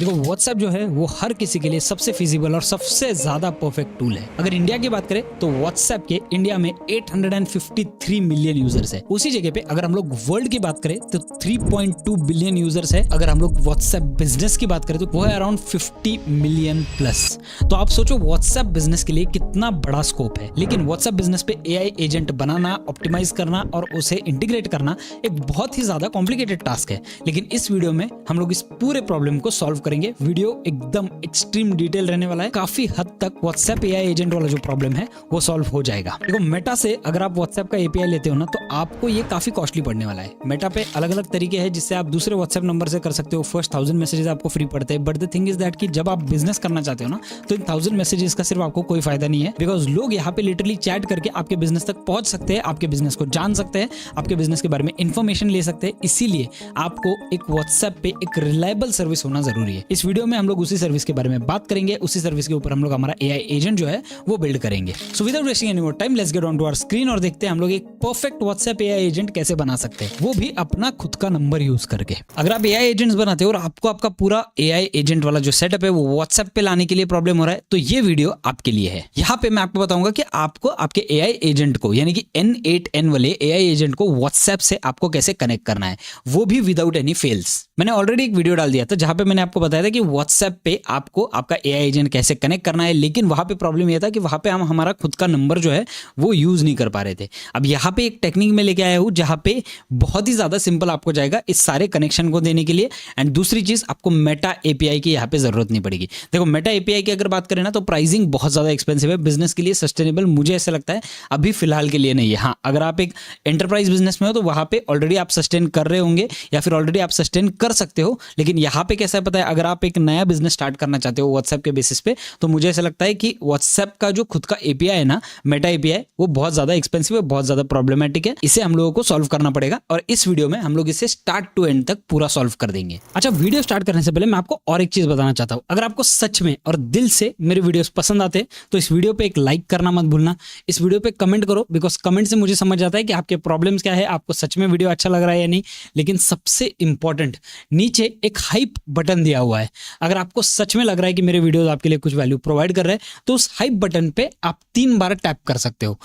देखो व्हाट्सएप जो है वो हर किसी के लिए सबसे फिजिबल और सबसे ज्यादा परफेक्ट टूल है। अगर इंडिया की बात करें तो व्हाट्सएप के इंडिया में 853 मिलियन यूजर्स है। उसी जगह पे अगर हम लोग वर्ल्ड की बात करें तो 3.2 बिलियन यूजर्स है। अगर हम लोग व्हाट्सएप बिजनेस की बात करें तो वो है अराउंड 50 मिलियन प्लस। तो आप सोचो व्हाट्सएप बिजनेस के लिए कितना बड़ा स्कोप है। लेकिन व्हाट्सएप बिजनेस पे एआई एजेंट बनाना, ऑप्टिमाइज करना और उसे इंटीग्रेट करना एक बहुत ही ज्यादा कॉम्प्लिकेटेड टास्क है। लेकिन इस वीडियो में हम लोग इस पूरे प्रॉब्लम को सॉल्व करेंगे। वीडियो एकदम एक्सट्रीम डिटेल रहने वाला है। काफी हद तक व्हाट्सएप एआई एजेंट वाला जो प्रॉब्लम है वो सॉल्व हो जाएगा। देखो मेटा से अगर आप व्हाट्सएप का एपीआई लेते हो ना तो आपको ये काफी कॉस्टली पड़ने वाला है। मेटा पे अलग अलग तरीके हैं जिससे आप दूसरे व्हाट्सएप नंबर से कर सकते हो। फर्स्ट 1000 मैसेजेस आपको फ्री पड़ते हैं। But the thing is that कि जब आप बिजनेस करना चाहते हो ना तो इन 1000 मैसेजेस का सिर्फ आपको कोई फायदा नहीं है। बिकॉज लोग यहाँ पे लिटरली चैट करके आपके बिजनेस तक पहुंच सकते हैं, आपके बिजनेस को जान सकते हैं, आपके बिजनेस के बारे में इंफॉर्मेशन ले सकते हैं। इसीलिए आपको एक व्हाट्सएप पे एक रिलायबल सर्विस होना जरूरी है। इस वीडियो में हम लोग उसी सर्विस के बारे में बात करेंगे। उसी सर्विस के ऊपर हम लोग हमारा एआई एजेंट जो है वो बिल्ड करेंगे। So without wasting any more time let's get on to our screen और देखते हैं हम लोग एक परफेक्ट व्हाट्सएप एआई एजेंट कैसे बना सकते हैं, वो भी अपना खुद का नंबर यूज करके। अगर आप एआई एजेंट्स बनाते हो और आपको आपका पूरा एआई एजेंट वाला जो सेटअप है वो व्हाट्सएप पे लाने के लिए प्रॉब्लम हो रहा है तो ये वीडियो आपके लिए है। यहाँ पे मैं आपको बताऊंगा कि आपको आपके एआई एजेंट को यानी कि N8N वाले एआई एजेंट को व्हाट्सएप से आपको कैसे कनेक्ट करना है, वो भी विदाउट एनी फेल्स। मैंने ऑलरेडी एक वीडियो डाल दिया था जहां पे मैंने आपको बताया था कि व्हाट्सएप पे आपको आपका एआई एजेंट कैसे कनेक्ट करना है। लेकिन वहां पे प्रॉब्लम यह था कि वहां पे हम हमारा खुद का नंबर जो है वो यूज नहीं कर पा रहे थे। अब यहाँ पे एक टेक्निक में लेके आया हूं जहां पे बहुत ही ज्यादा सिंपल आपको जाएगा इस सारे कनेक्शन को देने के लिए। एंड दूसरी चीज, आपको मेटा एपीआई की यहाँ पे जरूरत नहीं पड़ेगी। देखो मेटा एपीआई की अगर बात करें ना तो प्राइसिंग बहुत ज्यादा एक्सपेंसिव है। बिजनेस के लिए सस्टेनेबल मुझे ऐसा लगता है अभी फिलहाल के लिए नहीं है। हाँ, अगर आप एक एंटरप्राइज बिजनेस में हो तो वहां पे ऑलरेडी आप सस्टेन कर रहे होंगे या फिर ऑलरेडी आप सस्टेन कर सकते हो। लेकिन यहाँ पे कैसा है पता है, अगर आप एक नया बिजनेस स्टार्ट करना चाहते हो व्हाट्सएप के बेसिस पे तो मुझे ऐसा लगता है कि व्हाट्सएप का जो खुद का एपीआई है ना, मेटा एपीआई, वो बहुत ज्यादा एक्सपेंसिव है, बहुत ज्यादा प्रॉब्लमेटिक है। इसे हम लोगों को सॉल्व करना पड़ेगा और इस वीडियो में हम लोग इसे स्टार्ट टू एंड तक पूरा सॉल्व कर देंगे। अच्छा, वीडियो स्टार्ट करने से पहले मैं आपको और एक चीज बताना चाहता हूं। अगर आपको सच में और दिल से मेरे वीडियोस पसंद आते हैं तो इस वीडियो पे एक लाइक करना मत भूलना। इस वीडियो पे कमेंट करो, बिकॉज कमेंट से मुझे समझ आता है कि आपके प्रॉब्लम्स क्या है, आपको सच में वीडियो अच्छा लग रहा है या नहीं। लेकिन सबसे इंपॉर्टेंट, नीचे एक हाइप बटन दिया हुआ है। अगर आपको सच में लग रहा है कि मेरे वीडियोस आपके लिए कुछ वैल्यू प्रोवाइड कर रहे हैं तो उस हाइप बटन पे आप 3 बार टैप कर सकते हो।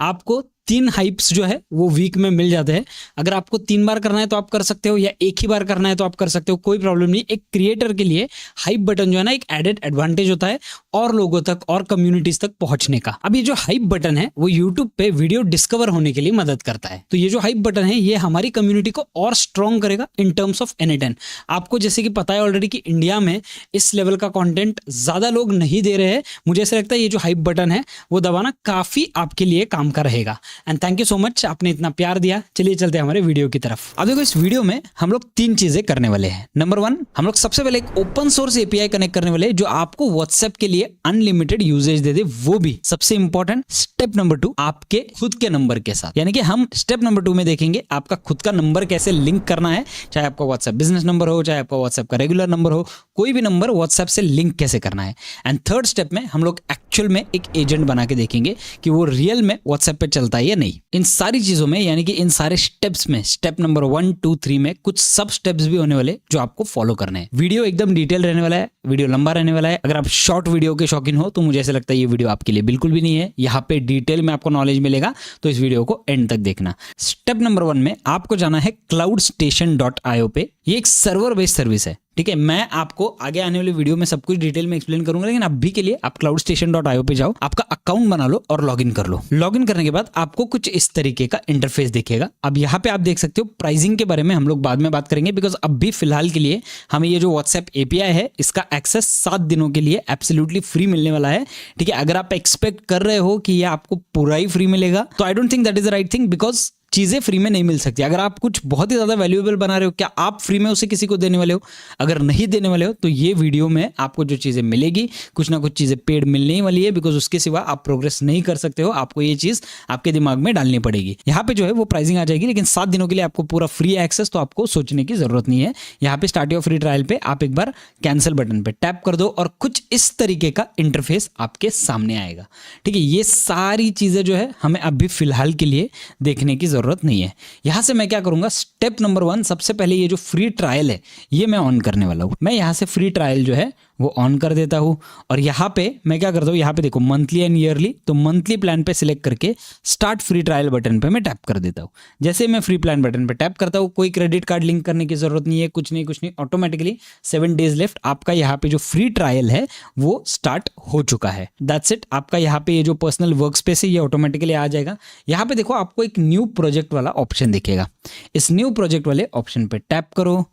आपको 3 हाइप्स जो है वो वीक में मिल जाते हैं। अगर आपको 3 बार करना है तो आप कर सकते हो, या एक ही बार करना है तो आप कर सकते हो, कोई प्रॉब्लम नहीं। एक क्रिएटर के लिए हाइप बटन जो है ना एक एडेड एडवांटेज होता है और लोगों तक और कम्युनिटीज तक पहुंचने का। अब ये जो हाइप बटन है वो यूट्यूब पे वीडियो डिस्कवर होने के लिए मदद करता है। तो ये जो हाइप बटन है ये हमारी कम्युनिटी को और स्ट्रॉन्ग करेगा इन टर्म्स ऑफ N8N। आपको जैसे कि पता है ऑलरेडी कि इंडिया में इस लेवल का कंटेंट ज्यादा लोग नहीं दे रहे हैं। मुझे ऐसा लगता है ये जो हाइप बटन है वो दबाना काफी आपके लिए काम का रहेगा। And thank you so much, आपने इतना प्यार दिया। चलिए चलते हैं हमारे वीडियो की तरफ। अब देखो इस वीडियो में हम लोग 3 चीजें करने वाले हैं। नंबर 1, हम लोग सबसे पहले एक ओपन सोर्स एपीआई कनेक्ट करने वाले हैं जो आपको व्हाट्सएप के लिए अनलिमिटेड यूजेज दे दे, वो भी सबसे इंपॉर्टेंट। स्टेप नंबर 2, आपके खुद के नंबर के साथ, यानी कि हम स्टेप नंबर 2 में देखेंगे आपका खुद का नंबर कैसे लिंक करना है। चाहे आपका व्हाट्सएप बिजनेस नंबर हो, चाहे आपका व्हाट्सएप का रेगुलर नंबर हो, कोई भी नंबर व्हाट्सएप से लिंक कैसे करना है। एंड थर्ड स्टेप में हम लोग एक्चुअल में एक एजेंट बना के देखेंगे कि वो रियल में व्हाट्सएप पे चलता है या नहीं। इन सारी चीजों में यानी कि इन सारे स्टेप्स में स्टेप नंबर 1, 2, 3 में कुछ सब स्टेप्स भी होने वाले जो आपको फॉलो करने हैं। वीडियो एकदम डिटेल रहने वाला है, वीडियो लंबा रहने वाला है। अगर आप शॉर्ट वीडियो के शौकीन हो तो मुझे ऐसा लगता है ये वीडियो आपके लिए बिल्कुल भी नहीं है। यहाँ पे डिटेल में आपको नॉलेज मिलेगा तो इस वीडियो को एंड तक देखना। स्टेप नंबर 1 में आपको जाना है cloudstation.io पे। ये एक सर्वर बेस्ड सर्विस है, ठीक है। मैं आपको आगे आने वाली वीडियो में सब कुछ डिटेल में एक्सप्लेन करूंगा, लेकिन अभी के लिए आप cloudstation.io पे जाओ, आपका अकाउंट बना लो और लॉगिन कर लो। लॉगिन करने के बाद आपको कुछ इस तरीके का इंटरफेस दिखेगा। अब यहाँ पे आप देख सकते हो प्राइसिंग के बारे में हम लोग बाद में बात करेंगे, बिकॉज अभी फिलहाल के लिए हमें ये जो व्हाट्सएप एपीआई है इसका एक्सेस 7 दिनों के लिए एब्सोल्युटली फ्री मिलने वाला है, ठीक है। अगर आप एक्सपेक्ट कर रहे हो कि ये आपको पूरा ही फ्री मिलेगा तो I don't think that is the right thing, because चीजें फ्री में नहीं मिल सकती। अगर आप कुछ बहुत ही ज्यादा वैल्यूएबल बना रहे हो, क्या आप फ्री में उसे किसी को देने वाले हो? अगर नहीं देने वाले हो तो ये वीडियो में आपको जो चीजें मिलेगी कुछ ना कुछ चीजें पेड मिलने ही वाली है, बिकॉज उसके सिवा आप प्रोग्रेस नहीं कर सकते हो। आपको ये चीज आपके दिमाग में डालनी पड़ेगी। यहाँ पे जो है वो प्राइसिंग आ जाएगी, लेकिन 7 दिनों के लिए आपको पूरा फ्री एक्सेस, तो आपको सोचने की जरूरत नहीं है। यहाँ पे स्टार्ट योर फ्री ट्रायल पे आप एक बार कैंसिल बटन पे टैप कर दो और कुछ इस तरीके का इंटरफेस आपके सामने आएगा, ठीक है। ये सारी चीजें जो है हमें अभी फिलहाल के लिए देखने की जरूरत नहीं है। यहाँ से मैं क्या करूंगा, स्टेप नंबर 1 सबसे पहले ये जो फ्री ट्रायल है ये मैं ऑन करने वाला हूँ। मैं यहाँ से फ्री ट्रायल जो है वो ऑन कर देता हूँ और यहाँ पे मैं क्या करता हूँ, यहाँ पे देखो मंथली एंड ईयरली, तो मंथली प्लान पे सिलेक्ट करके स्टार्ट फ्री ट्रायल बटन पे मैं टैप कर देता हूँ। जैसे मैं फ्री प्लान बटन पे टैप करता हूँ, कोई क्रेडिट कार्ड लिंक करने की जरूरत नहीं है, कुछ नहीं, ऑटोमेटिकली 7 डेज लेफ्ट आपका यहाँ पे जो फ्री ट्रायल है वो स्टार्ट हो चुका है। That's it. आपका यहाँ पे ये जो पर्सनल वर्क स्पेस है ये ऑटोमेटिकली आ जाएगा। यहाँ पे देखो आपको एक न्यू प्रोजेक्ट वाला ऑप्शन दिखेगा, इस न्यू प्रोजेक्ट वाले ऑप्शन पे टैप करो।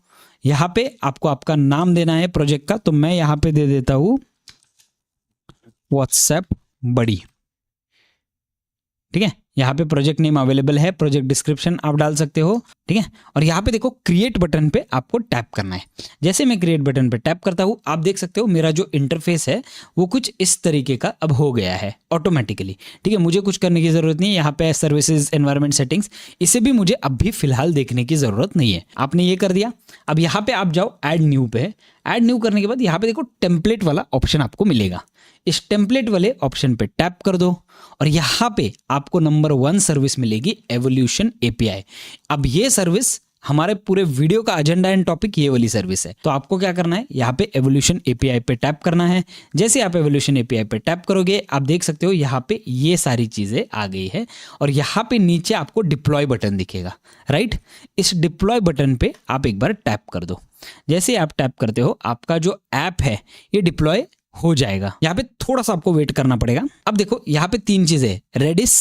यहाँ पे आपको आपका नाम देना है प्रोजेक्ट का, तो मैं यहाँ पे दे देता हूँ व्हाट्सएप बड़ी, ठीक है। यहाँ पे प्रोजेक्ट नेम अवेलेबल है, प्रोजेक्ट डिस्क्रिप्शन आप डाल सकते हो, ठीक है। और यहाँ पे देखो क्रिएट बटन पे आपको टैप करना है। जैसे मैं क्रिएट बटन पे टैप करता हूँ, आप देख सकते हो मेरा जो इंटरफेस है वो कुछ इस तरीके का अब हो गया है ऑटोमेटिकली, ठीक है। मुझे कुछ करने की जरूरत नहीं है। यहाँ पे सर्विसेज, एनवायरमेंट सेटिंग्स, इसे भी मुझे अब भी फिलहाल देखने की जरूरत नहीं है। आपने ये कर दिया। अब यहाँ पे आप जाओ ऐड न्यू पे। ऐड न्यू करने के बाद यहाँ पे देखो टेम्पलेट वाला ऑप्शन आपको मिलेगा, इस टेम्पलेट वाले ऑप्शन पे टैप कर दो और यहाँ पे आपको नंबर 1 सर्विस मिलेगी, एवोल्यूशन एपीआई। अब ये सर्विस हमारे पूरे वीडियो का एजेंडा एंड टॉपिक ये वाली सर्विस है। तो आपको क्या करना है, यहाँ पे एवोल्यूशन एपीआई पे टैप करना है। जैसे आप एवोल्यूशन एपीआई पे टैप करोगे, आप देख सकते हो यहाँ पे ये सारी चीजें आ गई है और यहाँ पे नीचे आपको डिप्लॉय बटन दिखेगा, राइट। इस डिप्लॉय बटन पे आप एक बार टैप कर दो। जैसे आप टैप करते हो आपका जो ऐप है ये डिप्लॉय हो जाएगा। यहाँ पे थोड़ा सा आपको वेट करना पड़ेगा। अब देखो यहाँ पे 3 चीजें, रेडिस,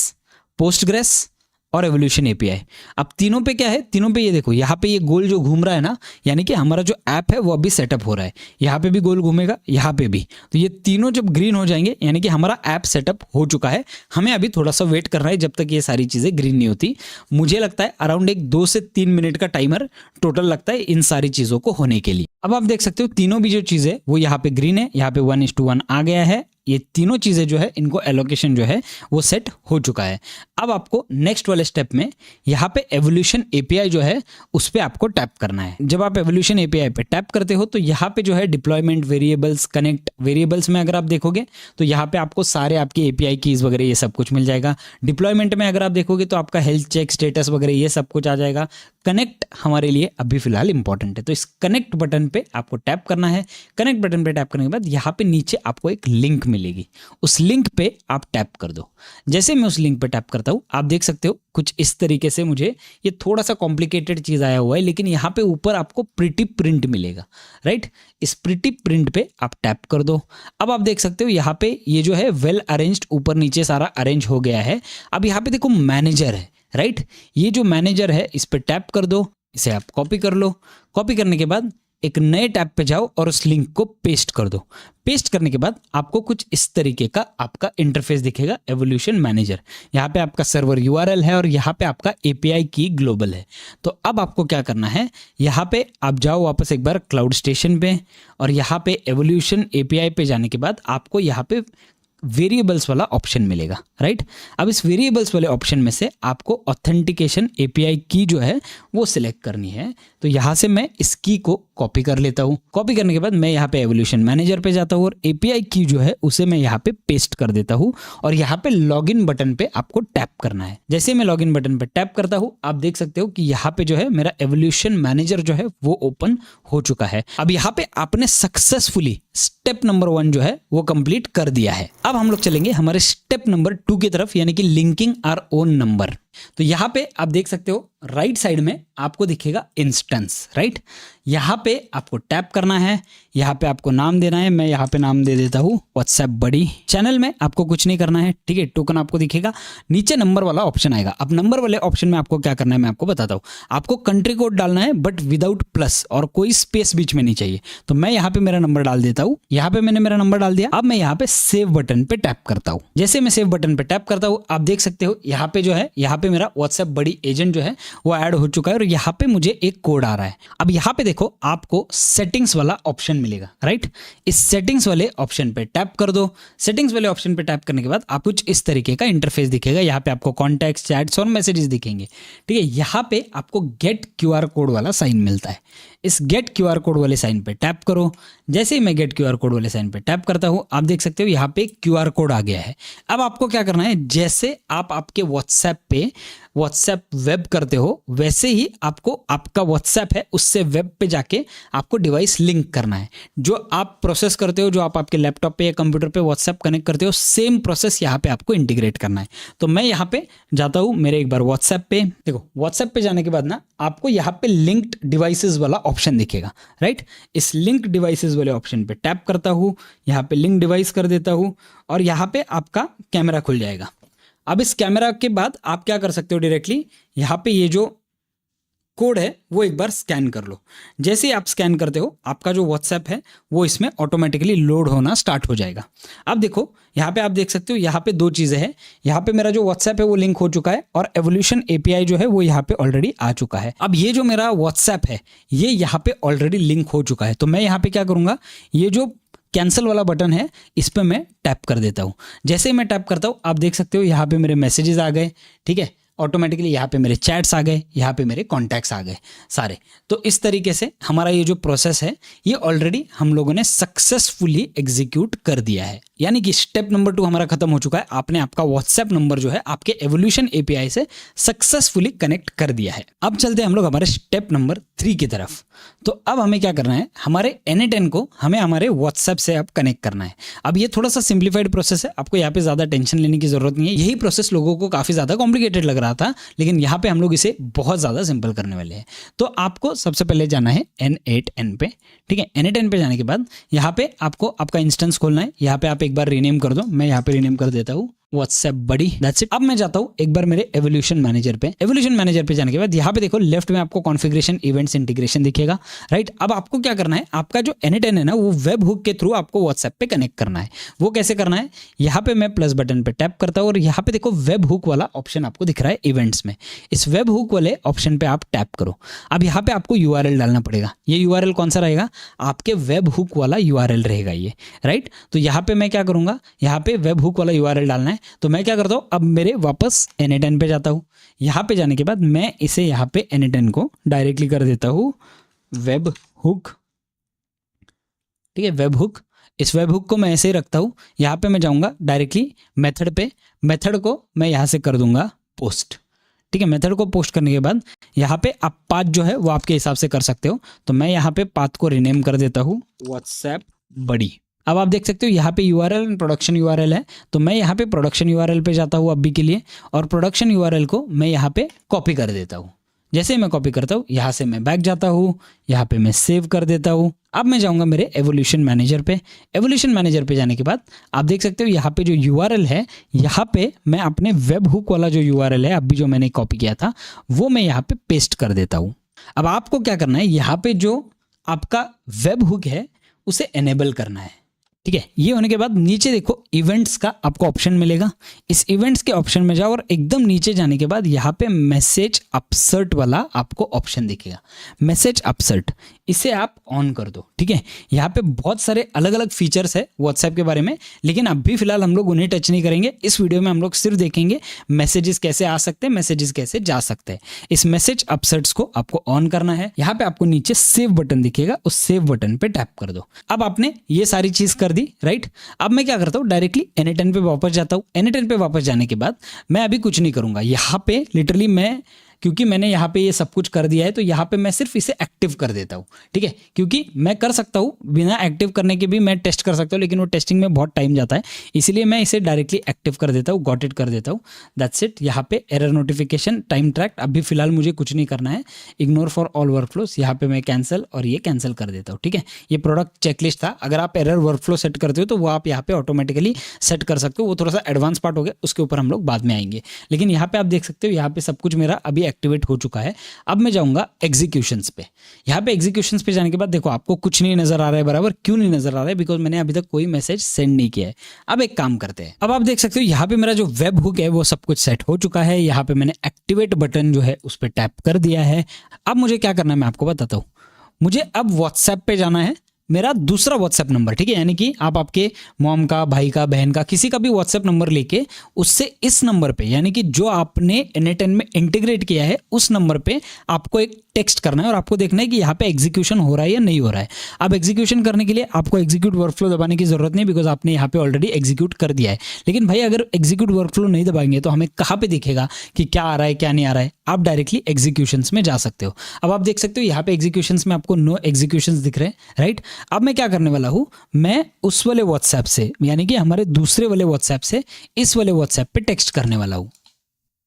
पोस्टग्रेस और एवोल्यूशन एपीआई। अब तीनों पे क्या है, तीनों पे ये देखो यहाँ पे ये गोल जो घूम रहा है ना, यानी कि हमारा जो ऐप है वो अभी सेटअप हो रहा है। यहाँ पे भी गोल घूमेगा, यहाँ पे भी। तो ये तीनों जब ग्रीन हो जाएंगे यानी कि हमारा ऐप सेटअप हो चुका है। हमें अभी थोड़ा सा वेट करना है जब तक ये सारी चीजें ग्रीन नहीं होती। मुझे लगता है अराउंड एक 2 से 3 मिनट का टाइमर टोटल लगता है इन सारी चीजों को होने के लिए। अब आप देख सकते हो तीनों भी जो चीजें वो यहाँ पे ग्रीन है, यहाँ पे 1:1 आ गया है। ये तीनों चीजें जो है इनको एलोकेशन जो है वो सेट हो चुका है। अब आपको नेक्स्ट वाले स्टेप में यहाँ पे एवोल्यूशन एपीआई जो है उस पे आपको टैप करना है। जब आप एवोल्यूशन एपीआई पे टैप करते हो तो यहाँ पे जो है डिप्लॉयमेंट, वेरिएबल्स, कनेक्ट, वेरिएबल्स में अगर आप देखोगे तो यहाँ पे आपको सारे आपके एपीआई कीज वगैरह ये सब कुछ मिल जाएगा। डिप्लॉयमेंट में अगर आप देखोगे तो आपका हेल्थ चेक, स्टेटस वगैरह ये सब कुछ आ जाएगा। कनेक्ट हमारे लिए अभी फिलहाल इंपॉर्टेंट है, तो इस कनेक्ट बटन पे आपको टैप करना है। कनेक्ट बटन पे टैप करने के बाद यहाँ पे नीचे आपको एक लिंक मिलेगी, उस लिंक पे आप टैप कर दो। जैसे मैं उस लिंक पे टैप करता हूँ आप देख सकते हो कुछ इस तरीके से, मुझे ये थोड़ा सा कॉम्प्लिकेटेड चीज आया हुआ है लेकिन यहाँ पे ऊपर आपको प्रिटी प्रिंट मिलेगा, राइट। इस प्रिटी प्रिंट पे आप टैप कर दो। अब आप देख सकते हो यहाँ पे ये जो है वेल अरेंज्ड, ऊपर नीचे सारा अरेंज हो गया है। अब यहाँ पे देखो मैनेजर है, राइट। ये जो मैनेजर है इस पे टैप कर दो, इसे आप कॉपी कर लो। कॉपी करने के बाद एक नए टैब पे जाओ और उस लिंक को पेस्ट कर दो। पेस्ट करने के बाद आपको कुछ इस तरीके का आपका इंटरफेस दिखेगा, एवोल्यूशन मैनेजर। यहाँ पे आपका सर्वर यूआरएल है और यहाँ पे आपका एपीआई की ग्लोबल है। तो अब आपको क्या करना है, यहाँ पे आप जाओ वापस एक बार क्लाउड स्टेशन पे और यहाँ पे एवोल्यूशन एपीआई पे जाने के बाद आपको यहाँ पे वेरिएबल्स वाला ऑप्शन मिलेगा, राइट। अब इस वेरिएबल्स वाले ऑप्शन में से आपको ऑथेंटिकेशन एपीआई की जो है वो सिलेक्ट करनी है। तो यहाँ से मैं इस की को कॉपी कर लेता हूँ। कॉपी करने के बाद मैं यहाँ पे एवोल्यूशन मैनेजर पे जाता हूँ और एपीआई की जो है उसे मैं यहाँ पे पेस्ट कर देता हूँ और यहाँ पे लॉगिन बटन पे आपको टैप करना है। जैसे मैं लॉगिन बटन पे टैप करता हूँ आप देख सकते हो कि यहाँ पे जो है मेरा एवोल्यूशन मैनेजर जो है वो ओपन हो चुका है। अब यहाँ पे आपने सक्सेसफुली स्टेप नंबर 1 जो है वो कंप्लीट कर दिया है। अब हम लोग चलेंगे हमारे स्टेप नंबर 2 की तरफ, यानी कि लिंकिंग आवर ओन नंबर। तो यहाँ पे आप देख सकते हो राइट साइड में आपको दिखेगा इंस्टेंस, राइट। यहाँ पे आपको टैप करना है, यहाँ पे आपको नाम देना है। मैं यहाँ पे नाम दे देता हूँ व्हाट्सएप बड़ी। चैनल में आपको कुछ नहीं करना है, ठीक है। टोकन आपको दिखेगा, नीचे नंबर वाला ऑप्शन आएगा। अब नंबर वाले ऑप्शन में आपको क्या करना है मैं आपको बताता हूँ। आपको कंट्री कोड डालना है बट विदाउट प्लस, और कोई स्पेस बीच में नहीं चाहिए। तो मैं यहाँ पे मेरा नंबर डाल देता हूँ। यहाँ पे मैंने मेरा नंबर डाल दिया। अब मैं यहाँ पे सेव बटन पे टैप करता हूँ। जैसे मैं सेव बटन पे टैप करता हूँ आप देख सकते हो यहाँ पे जो है, यहाँ पे मेरा व्हाट्सएप बड़ी एजेंट जो है वो ऐड हो चुका है और यहाँ पे मुझे एक कोड आ रहा है। अब यहाँ पे देखो आपको सेटिंग्स वाला ऑप्शन मिलेगा, राइट। इस सेटिंग्स वाले ऑप्शन पे टैप कर दो। सेटिंग्स वाले ऑप्शन पे टैप करने के बाद आप कुछ इस तरीके का इंटरफेस दिखेगा। यहाँ पे आपको कॉन्टैक्ट्स, चैट्स और मैसेजेस दिखेंगे, ठीक है। यहाँ पे आपको गेट क्यूआर कोड वाला साइन मिलता है। इस गेट क्यूआर कोड वाले साइन पे टैप करो। जैसे ही मैं गेट क्यूआर कोड वाले साइन पे टैप करता हूँ आप देख सकते हो यहाँ पे क्यूआर कोड आ गया है। अब आपको क्या करना है, जैसे आप आपके व्हाट्सएप पे व्हाट्सएप वेब करते हो वैसे ही आपको आपका व्हाट्सएप है उससे वेब पे जाके आपको डिवाइस लिंक करना है। जो आप प्रोसेस करते हो, जो आप आपके लैपटॉप पे या कंप्यूटर पे व्हाट्सएप कनेक्ट करते हो, सेम प्रोसेस यहाँ पे आपको इंटीग्रेट करना है। तो मैं यहाँ पे जाता हूँ मेरे एक बार व्हाट्सएप पे। देखो व्हाट्सएप पे जाने के बाद ना आपको यहाँ पे लिंक्ड डिवाइसेस वाला ऑप्शन दिखेगा, राइट। इस लिंक डिवाइसेस वाले ऑप्शन पे टैप करता हूँ, यहाँ पे लिंक डिवाइस कर देता हूँ और यहाँ पे आपका कैमरा खुल जाएगा। अब इस कैमरा के बाद आप क्या कर सकते हो, डायरेक्टली यहाँ पे ये जो कोड है वो एक बार स्कैन कर लो। जैसे ही आप स्कैन करते हो आपका जो व्हाट्सएप है वो इसमें ऑटोमेटिकली लोड होना स्टार्ट हो जाएगा। अब देखो यहाँ पे आप देख सकते हो, यहाँ पे दो चीज़ें हैं। यहाँ पे मेरा जो व्हाट्सएप है वो लिंक हो चुका है और एवोल्यूशन एपीआई जो है वो यहाँ पे ऑलरेडी आ चुका है। अब ये जो मेरा व्हाट्सएप है ये यहाँ पे ऑलरेडी लिंक हो चुका है। तो मैं यहाँ पे क्या करूँगा, ये जो कैंसिल वाला बटन है इस पर मैं टैप कर देता हूँ। जैसे ही मैं टैप करता हूँ आप देख सकते हो यहाँ पे मेरे मैसेजेस आ गए, ठीक है। ऑटोमेटिकली यहाँ पे मेरे चैट्स आ गए, यहाँ पे मेरे कॉन्टैक्ट्स आ गए सारे। तो इस तरीके से हमारा ये जो प्रोसेस है ये ऑलरेडी हम लोगों ने सक्सेसफुली एग्जीक्यूट कर दिया है। यानी कि स्टेप नंबर 2 हमारा खत्म हो चुका है। आपने आपका व्हाट्सएप नंबर जो है आपके एवोल्यूशन एपीआई से सक्सेसफुली कनेक्ट कर दिया है। अब चलते हैं हम लोग हमारे स्टेप नंबर 3 की तरफ। तो अब हमें क्या करना है, हमारे N8N को हमें हमारे व्हाट्सएप से अब कनेक्ट करना है। अब ये थोड़ा सा सिंप्लीफाइड प्रोसेस है, आपको यहाँ पे ज़्यादा टेंशन लेने की ज़रूरत नहीं है। यही प्रोसेस लोगों को काफ़ी ज़्यादा कॉम्प्लिकेटेड लग रहा था, लेकिन यहाँ पे हम लोग इसे बहुत ज़्यादा सिंपल करने वाले हैं। तो आपको सबसे पहले जाना है N8N पे, ठीक है। N8N पे जाने के बाद यहाँ पे आपको आपका इंस्टेंस खोलना है। यहाँ पे आप एक बार रीनेम कर दो, मैं यहाँ पे रीनेम कर देता हूँ व्हाट्सएप बड़ी, दैट्स इट। अब मैं जाता हूँ एक बार मेरे एवोल्यूशन मैनेजर पे। एवोल्यूशन मैनेजर पे जाने के बाद यहाँ पे देखो लेफ्ट में आपको कॉन्फ़िगरेशन इवेंट्स इंटीग्रेशन दिखेगा, राइट। अब आपको क्या करना है, आपका जो N8N है ना वो वेब हुक के थ्रू आपको व्हाट्सएप पे कनेक्ट करना है। वो कैसे करना है, यहाँ पे मैं प्लस बटन पे टैप करता हूँ और यहाँ पे देखो वेब हुक वाला ऑप्शन आपको दिख रहा है इवेंट्स में। इस वेब हुक वाले ऑप्शन पे आप टैप करो। अब यहाँ पे आपको URL डालना पड़ेगा। ये URL कौन सा रहेगा, आपके वेब हुक वाला URL रहेगा ये, राइट। तो यहाँ पे मैं क्या करूँगा, यहाँ पे वेब हुक वाला URL डालना है। तो मैं क्या करता हूँ, अब मेरे वापस N8N पे जाता हूँ। यहाँ पे जाने के बाद मैं इसे यहाँ पे N8N को डायरेक्टली कर देता हूँ वेब हुक, ठीक है, वेब हुक। इस वेब हुक को मैं ऐसे ही रखता हूँ। यहाँ पे मैं जाऊँगा डायरेक्टली मेथड पे, मेथड को मैं यहाँ से कर दूंगा पोस्ट, ठीक है। मेथड को पोस्ट करने के बाद यहाँ पे आप पाथ जो है वो आपके हिसाब से कर सकते हो। तो मैं यहाँ पे पाथ को रीनेम कर देता हूँ व्हाट्सएप बड़ी। अब आप देख सकते हो यहाँ पे URL एंड प्रोडक्शन URL है। तो मैं यहाँ पे प्रोडक्शन URL पे जाता हूँ अभी के लिए और प्रोडक्शन URL को मैं यहाँ पे कॉपी कर देता हूँ। जैसे ही मैं कॉपी करता हूँ यहाँ से मैं बैक जाता हूँ, यहाँ पे मैं सेव कर देता हूँ। अब मैं जाऊँगा मेरे एवोल्यूशन मैनेजर पे। एवोल्यूशन मैनेजर पे जाने के बाद आप देख सकते हो यहाँ पे जो URL है, यहाँ पे मैं अपने वेब हुक वाला जो URL है अभी जो मैंने कॉपी किया था वो मैं यहाँ पे पेस्ट कर देता हूँ। अब आपको क्या करना है, यहाँ पे जो आपका वेब हुक है उसे एनेबल करना है, ठीक है। ये होने के बाद नीचे देखो इवेंट्स का आपको ऑप्शन मिलेगा। इस इवेंट्स के ऑप्शन में जाओ और एकदम नीचे जाने के बाद यहाँ पे मैसेज अपसर्ट वाला आपको ऑप्शन दिखेगा। मैसेज अपसर्ट, इसे आप ऑन कर दो, ठीक है। यहाँ पे बहुत सारे अलग अलग फीचर्स है व्हाट्सएप के बारे में, लेकिन अभी फिलहाल हम लोग उन्हें टच नहीं करेंगे। इस वीडियो में हम लोग सिर्फ देखेंगे मैसेजेस कैसे आ सकते हैं, मैसेजेस कैसे जा सकते हैं। इस मैसेज अपसर्ट्स को आपको ऑन करना है। यहाँ पे आपको नीचे सेव बटन दिखेगा, उस सेव बटन पे टैप कर दो। अब आपने ये सारी चीज कर दी, राइट। अब मैं क्या करता हूँ, डायरेक्टली N8N पे वापस जाता हूँ। N8N पे वापस जाने के बाद मैं अभी कुछ नहीं करूंगा। यहाँ पे लिटरली मैं, क्योंकि मैंने यहाँ पे ये सब कुछ कर दिया है तो यहाँ पे मैं सिर्फ इसे एक्टिव कर देता हूँ, ठीक है। क्योंकि मैं कर सकता हूँ बिना एक्टिव करने के भी मैं टेस्ट कर सकता हूँ, लेकिन वो टेस्टिंग में बहुत टाइम जाता है, इसीलिए मैं इसे डायरेक्टली एक्टिव कर देता हूँ, गॉट इट कर देता हूँ, दैट्स इट। यहाँ पे एरर नोटिफिकेशन, टाइम ट्रैक, अभी फिलहाल मुझे कुछ नहीं करना है। इग्नोर फॉर ऑल वर्कफ्लोज, यहाँ पे मैं कैंसिल और ये कैंसिल कर देता हूँ, ठीक है। ये प्रोडक्ट चेकलिस्ट था। अगर आप एरर वर्कफ्लो सेट करते हो तो वो आप यहाँ पे ऑटोमेटिकली सेट कर सकते हो। वो थोड़ा सा एडवांस पार्ट हो गया, उसके ऊपर हम लोग बाद में आएंगे। लेकिन यहाँ पे आप देख सकते हो यहाँ पे सब कुछ मेरा अभी एक्टिवेट हो चुका है। अब मैं जाऊंगा एग्जीक्यूशंस पे। यहाँ पे एग्जीक्यूशंस पे जाने के बाद देखो आपको कुछ नहीं नजर आ रहा है बराबर। क्यों नहीं नजर आ रहा है? बिकॉज मैंने अभी तक कोई मैसेज सेंड नहीं किया है। अब एक काम करते हैं, अब आप देख सकते हो यहाँ पे मेरा जो वेब हुक है वो सब कुछ सेट हो चुका है। यहाँ पे मैंने एक्टिवेट बटन जो है उस पर टैप कर दिया है। अब मुझे क्या करना है मैं आपको बताता हूँ। मुझे अब व्हाट्सएप पे जाना है मेरा दूसरा व्हाट्सएप नंबर, ठीक है, यानी कि आप आपके मॉम का, भाई का, बहन का, किसी का भी व्हाट्सएप नंबर लेके उससे इस नंबर पे, यानी कि जो आपने N8N में इंटीग्रेट किया है उस नंबर पे आपको एक टेक्स्ट करना है और आपको देखना है कि यहाँ पे एग्जीक्यूशन हो रहा है या नहीं हो रहा है। अब एग्जीक्यूशन करने के लिए आपको एग्जीक्यूट वर्कफ्लो दबाने की जरूरत नहीं, बिकॉज आपने यहाँ पे ऑलरेडी एग्जीक्यूट कर दिया है। लेकिन भाई अगर एग्जीक्यूट वर्कफ्लो नहीं दबाएंगे तो हमें कहाँ पे दिखेगा कि क्या आ रहा है क्या नहीं आ रहा है। आप डायरेक्टली एग्जीक्यूशंस में जा सकते हो। अब आप देख सकते हो यहाँ पे एग्जीक्यूशंस में आपको नो एग्जीक्यूशंस दिख रहे हैं, राइट। अब मैं क्या करने वाला हूँ, मैं उस वाले व्हाट्सएप से, यानी कि हमारे दूसरे वाले व्हाट्सएप से इस वाले व्हाट्सएप पे टेक्स्ट करने वाला हूँ।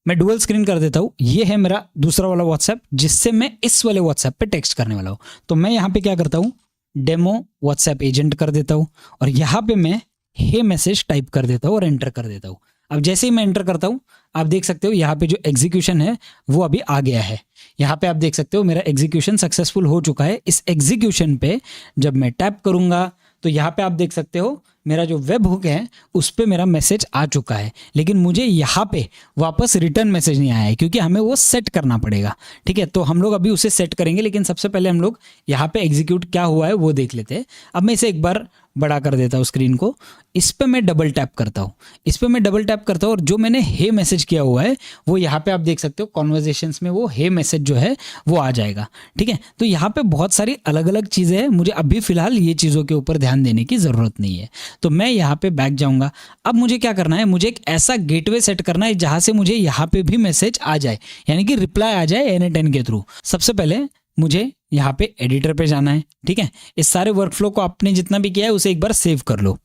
मैं डुअल स्क्रीन कर देता हूँ। ये है मेरा दूसरा वाला व्हाट्सएप जिससे मैं इस वाले व्हाट्सएप पे टेक्स्ट करने वाला हूँ। तो मैं यहाँ पे क्या करता हूँ, डेमो व्हाट्सएप एजेंट कर देता हूँ और यहाँ पे मैं हे मैसेज टाइप कर देता हूँ और एंटर कर देता हूँ। अब जैसे ही मैं एंटर करता हूँ आप देख सकते हो यहाँ पे जो एग्जीक्यूशन है वो अभी आ गया है। यहाँ पे आप देख सकते हो मेरा एग्जीक्यूशन सक्सेसफुल हो चुका है। इस एग्जीक्यूशन पे जब मैं टैप करूँगा तो यहाँ पे आप देख सकते हो मेरा जो वेब हुक है उस पे मेरा मैसेज आ चुका है, लेकिन मुझे यहाँ पे वापस रिटर्न मैसेज नहीं आया है क्योंकि हमें वो सेट करना पड़ेगा। ठीक है, तो हम लोग अभी उसे सेट करेंगे, लेकिन सबसे पहले हम लोग यहाँ पे एग्जीक्यूट क्या हुआ है वो देख लेते हैं। अब मैं इसे एक बार बड़ा कर देता हूँ स्क्रीन को। इस पे मैं डबल टैप करता हूँ, इस पे मैं डबल टैप करता हूँ और जो मैंने हे मैसेज किया हुआ है वो यहाँ पे आप देख सकते हो कॉन्वर्जेशंस में वो हे मैसेज जो है वो आ जाएगा। ठीक है, तो यहाँ पे बहुत सारी अलग अलग चीज़ें हैं, मुझे अभी फिलहाल ये चीज़ों के ऊपर ध्यान देने की ज़रूरत नहीं है। तो मैं यहाँ पे बैक जाऊँगा। अब मुझे क्या करना है, मुझे एक ऐसा गेटवे सेट करना है जहाँ से मुझे यहाँ पे भी मैसेज आ जाए, यानी कि रिप्लाई आ जाए N8N के थ्रू। सबसे पहले मुझे यहाँ पे एडिटर पे जाना है। ठीक है, इस सारे वर्कफ्लो को आपने जितना भी किया है उसे एक बार सेव कर लो।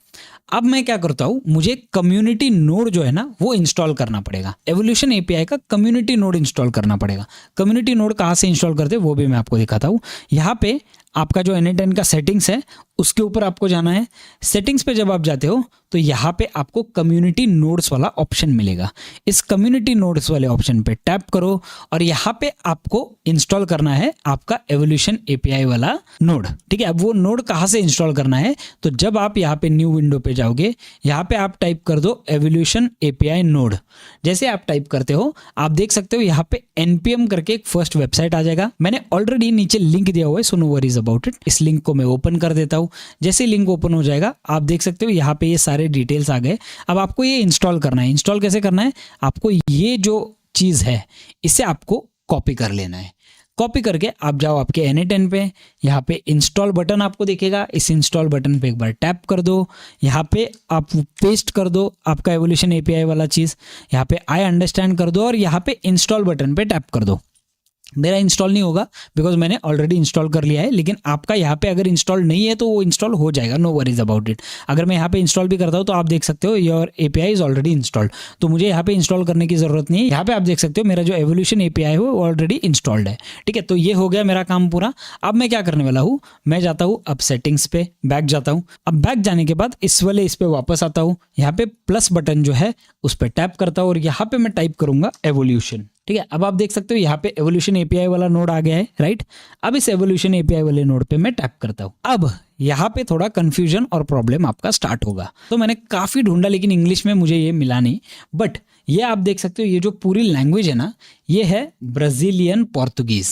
अब मैं क्या करता हूँ, मुझे कम्युनिटी नोड जो है ना वो इंस्टॉल करना पड़ेगा। एवोल्यूशन एपीआई का कम्युनिटी नोड इंस्टॉल करना पड़ेगा। कम्युनिटी नोड कहाँ से इंस्टॉल करते हैं वो भी मैं आपको दिखाता हूँ। यहाँ पे आपका जो N8N का सेटिंग्स है उसके ऊपर आपको जाना है। सेटिंग्स पे जब आप जाते हो तो यहाँ पे आपको कम्युनिटी नोड्स वाला ऑप्शन मिलेगा। इस कम्युनिटी नोड्स वाले ऑप्शन पे टैप करो और यहाँ पे आपको इंस्टॉल करना है आपका एवोल्यूशन एपीआई वाला नोड। ठीक है, अब वो नोड कहाँ से इंस्टॉल करना है, तो जब आप यहाँ पे न्यू विंडो पे जाओगे यहाँ पे आप टाइप कर दो एवोल्यूशन एपीआई नोड। जैसे आप टाइप करते हो आप देख सकते हो यहाँ पे npm करके एक फर्स्ट वेबसाइट आ जाएगा। मैंने ऑलरेडी नीचे लिंक दिया हुआ है, so no worries about it. इस लिंक को मैं ओपन कर देता हूँ। जैसे लिंक ओपन हो जाएगा आप देख सकते हो यहाँ पे ये सारे डिटेल्स आ गए। अब आपको ये इंस्टॉल करना है। इंस्टॉल कैसे करना है, आपको ये जो चीज़ है इसे आपको कॉपी कर लेना है। कॉपी करके आप जाओ आपके N8N पे, यहाँ पे इंस्टॉल बटन आपको दिखेगा। इस इंस्टॉल बटन पे एक बार टैप कर दो, यहाँ पे आप पेस्ट कर दो आपका एवोल्यूशन एपीआई वाला चीज़, यहाँ पे आई अंडरस्टैंड कर दो और यहाँ पे इंस्टॉल बटन पे टैप कर दो। मेरा इंस्टॉल नहीं होगा बिकॉज मैंने ऑलरेडी इंस्टॉल कर लिया है, लेकिन आपका यहाँ पे अगर इंस्टॉल नहीं है तो वो इंस्टॉल हो जाएगा, नो वरीज अबाउट इट। अगर मैं यहाँ पे इंस्टॉल भी करता हूँ तो आप देख सकते हो your API is already installed, तो मुझे यहाँ पे इंस्टॉल करने की जरूरत नहीं है। यहाँ पे आप देख सकते हो मेरा जो एवोल्यूशन एपीआई है वो ऑलरेडी इंस्टॉल्ड है। ठीक है, तो ये हो गया मेरा काम पूरा। अब मैं क्या करने वाला हूँ, मैं जाता हूँ अब सेटिंग्स पे बैक जाता हूँ। अब बैक जाने के बाद इस वाले इस पे वापस आता हूँ, यहाँ पे प्लस बटन जो है उस पर टैप करता हूँ और यहाँ पे मैं टाइप करूंगा एवोल्यूशन। ठीक है, अब आप देख सकते हो यहाँ पे एवोल्यूशन एपीआई वाला नोड आ गया है, राइट। अब इस एवोल्यूशन एपीआई वाले नोड पे मैं टैप करता हूँ। अब यहाँ पे थोड़ा कंफ्यूजन और प्रॉब्लम आपका स्टार्ट होगा। तो मैंने काफ़ी ढूंढा लेकिन इंग्लिश में मुझे ये मिला नहीं, बट ये आप देख सकते हो ये जो पूरी लैंग्वेज है ना ये है ब्राज़ीलियन पोर्तुगीज़।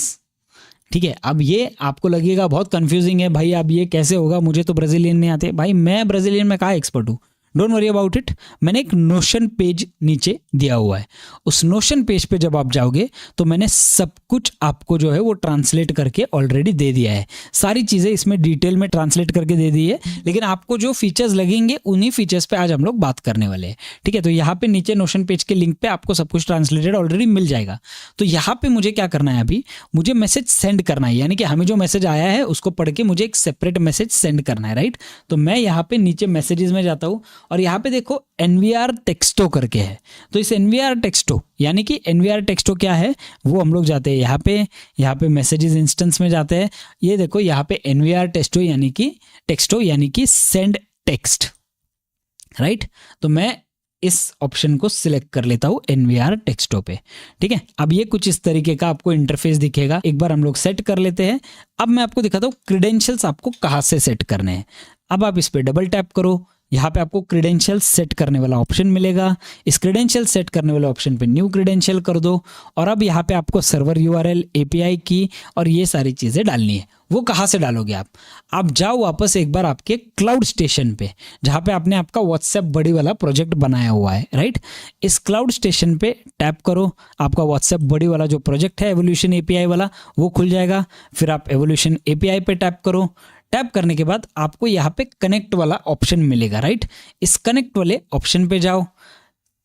ठीक है, अब ये आपको लगेगा बहुत कंफ्यूजिंग है भाई, अब ये कैसे होगा, मुझे तो ब्राज़ीलियन नहीं आते। भाई मैं ब्राज़ीलियन में कहाँ एक्सपर्ट हूँ, डोंट वरी अबाउट इट। मैंने एक नोशन पेज नीचे दिया हुआ है, उस नोशन पेज पे जब आप जाओगे तो मैंने सब कुछ आपको जो है वो ट्रांसलेट करके ऑलरेडी दे दिया है। सारी चीज़ें इसमें डिटेल में ट्रांसलेट करके दे दी है, लेकिन आपको जो फीचर्स लगेंगे उन्हीं फीचर्स पे आज हम लोग बात करने वाले हैं। ठीक है, तो यहाँ पे नीचे नोशन पेज के लिंक पे आपको सब कुछ ट्रांसलेटेड ऑलरेडी मिल जाएगा। तो यहाँ पे मुझे क्या करना है, अभी मुझे मैसेज सेंड करना है, यानी कि हमें जो मैसेज आया है उसको पढ़ के मुझे एक सेपरेट मैसेज सेंड करना है, राइट। तो मैं यहाँ पे नीचे मैसेजेस में जाता हूँ और यहाँ पे देखो NVR टेक्स्टो करके है। तो इस NVR टेक्स्टो यानी कि NVR टेक्स्टो क्या है वो हम लोग जाते हैं यहाँ पे मैसेजेस इंस्टेंस में जाते हैं। ये देखो यहाँ पे NVR टेक्स्टो यानी कि सेंड टेक्स्ट, राइट। तो मैं इस ऑप्शन को सिलेक्ट कर लेता हूँ NVR टेक्स्टो पे। ठीक है, अब ये कुछ इस तरीके का आपको इंटरफेस दिखेगा। एक बार हम लोग सेट कर लेते हैं। अब मैं आपको दिखाता हूँ क्रेडेंशियल्स आपको कहाँ से सेट करने हैं। अब आप इस पर डबल टैप करो, यहाँ पे आपको क्रेडेंशियल सेट करने वाला ऑप्शन मिलेगा। इस क्रेडेंशियल सेट करने वाले ऑप्शन पे न्यू क्रेडेंशियल कर दो और अब यहाँ पे आपको सर्वर यूआरएल, एपीआई की और ये सारी चीज़ें डालनी है। वो कहाँ से डालोगे आप जाओ वापस एक बार आपके क्लाउड स्टेशन पे, जहाँ पे आपने आपका व्हाट्सएप बड़ी वाला प्रोजेक्ट बनाया हुआ है, राइट। इस क्लाउड स्टेशन पे टैप करो, आपका व्हाट्सएप बड़ी वाला जो प्रोजेक्ट है एवोल्यूशन एपीआई वाला वो खुल जाएगा। फिर आप एवोल्यूशन एपीआई पे टैप करो। टैप करने के बाद आपको यहाँ पे कनेक्ट वाला ऑप्शन मिलेगा, राइट। इस कनेक्ट वाले ऑप्शन पे जाओ,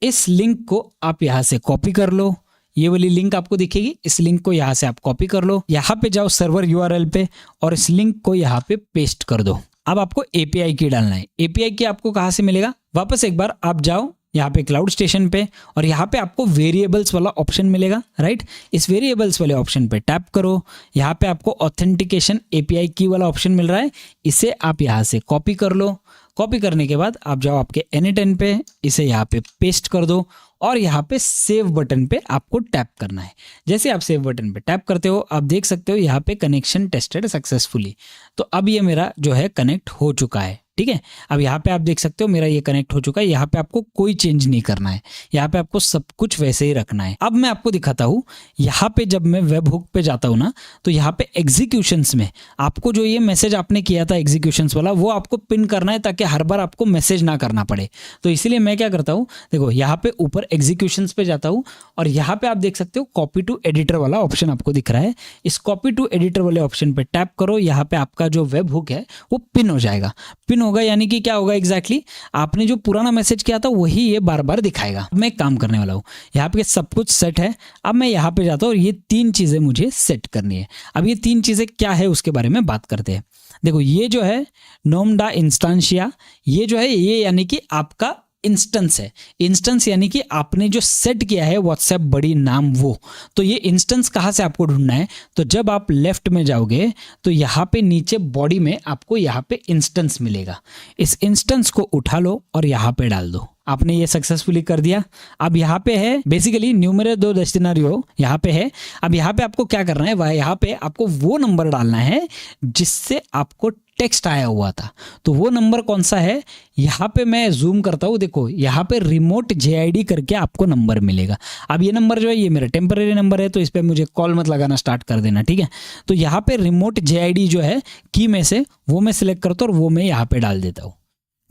इस लिंक को आप यहाँ से कॉपी कर लो, ये वाली लिंक आपको दिखेगी, इस लिंक को यहाँ से आप कॉपी कर लो, यहाँ पे जाओ सर्वर यूआरएल पे और इस लिंक को यहाँ पे पेस्ट कर दो। अब आपको एपीआई की डालना है। एपीआई की आपको कहाँ से मिलेगा, वापस एक बार आप जाओ यहाँ पे क्लाउड स्टेशन पे और यहाँ पे आपको वेरिएबल्स वाला ऑप्शन मिलेगा, राइट। इस वेरिएबल्स वाले ऑप्शन पे टैप करो, यहाँ पे आपको ऑथेंटिकेशन एपीआई की वाला ऑप्शन मिल रहा है, इसे आप यहाँ से कॉपी कर लो। कॉपी करने के बाद आप जाओ आपके N10 पे, इसे यहाँ पे पेस्ट कर दो और यहाँ पे सेव बटन पे आपको टैप करना है। जैसे आप सेव बटन पे टैप करते हो आप देख सकते हो यहाँ पे कनेक्शन टेस्टेड सक्सेसफुली। तो अब ये मेरा जो है कनेक्ट हो चुका है, ठीक है। अब यहाँ पे आप देख सकते हो मेरा ये कनेक्ट हो चुका है। यहाँ पे आपको कोई चेंज नहीं करना है, यहाँ पे आपको सब कुछ वैसे ही रखना है। अब मैं आपको दिखाता हूँ, यहाँ पे जब मैं वेब हुक पे जाता हूँ ना, तो यहाँ पे एग्जीक्यूशंस में आपको जो ये मैसेज आपने किया था एग्जीक्यूशंस वाला, वो आपको पिन करना है ताकि हर बार आपको मैसेज ना करना पड़े। तो इसीलिए मैं क्या करता हूँ, देखो यहाँ पे ऊपर एग्जीक्यूशंस पे जाता हूँ और यहाँ पे आप देख सकते हो कॉपी टू एडिटर वाला ऑप्शन आपको दिख रहा है। इस कॉपी टू एडिटर वाले ऑप्शन पे टैप करो, यहाँ पे आपका जो वेब हुक है वो पिन हो जाएगा। पिन होगा यानी कि क्या होगा एग्जैक्टली आपने जो पुराना मैसेज किया था वही ये बार बार दिखाएगा। अब मैं एक काम करने वाला हूँ, यहाँ पे सब कुछ सेट है। अब मैं यहाँ पे जाता हूँ और ये 3 चीजें मुझे सेट करनी है। अब ये 3 चीजें क्या है उसके बारे में बात करते हैं। देखो ये जो है नोमडा इंस्टांशिया, ये जो है ये यानी कि आपका इंस्टेंस है। इंस्टेंस यानी कि आपने जो सेट किया है व्हाट्सएप बड़ी नाम वो। तो ये इंस्टेंस कहाँ से आपको ढूंढना है, तो जब आप लेफ्ट में जाओगे तो यहाँ पे नीचे बॉडी में आपको यहाँ पे इंस्टेंस मिलेगा। इस इंस्टेंस को उठा लो और यहाँ पे डाल दो। आपने ये सक्सेसफुली कर दिया। अब यहाँ पे है बेसिकली न्यूमेरो दो डेस्टिनेरियो यहाँ पे है। अब यहाँ पे आपको क्या करना है, वह यहाँ पे आपको वो नंबर डालना है जिससे आपको टेक्स्ट आया हुआ था। तो वो नंबर कौन सा है, यहाँ पे मैं जूम करता हूँ, देखो यहाँ पे रिमोट JID करके आपको नंबर मिलेगा। अब ये नंबर जो है ये मेरा टेम्परेरी नंबर है, तो इस पर मुझे कॉल मत लगाना, स्टार्ट कर देना, ठीक है। तो यहाँ पे रिमोट JID जो है की में से वो मैं सिलेक्ट करता हूँ और वो मैं यहाँ पे डाल देता हूँ,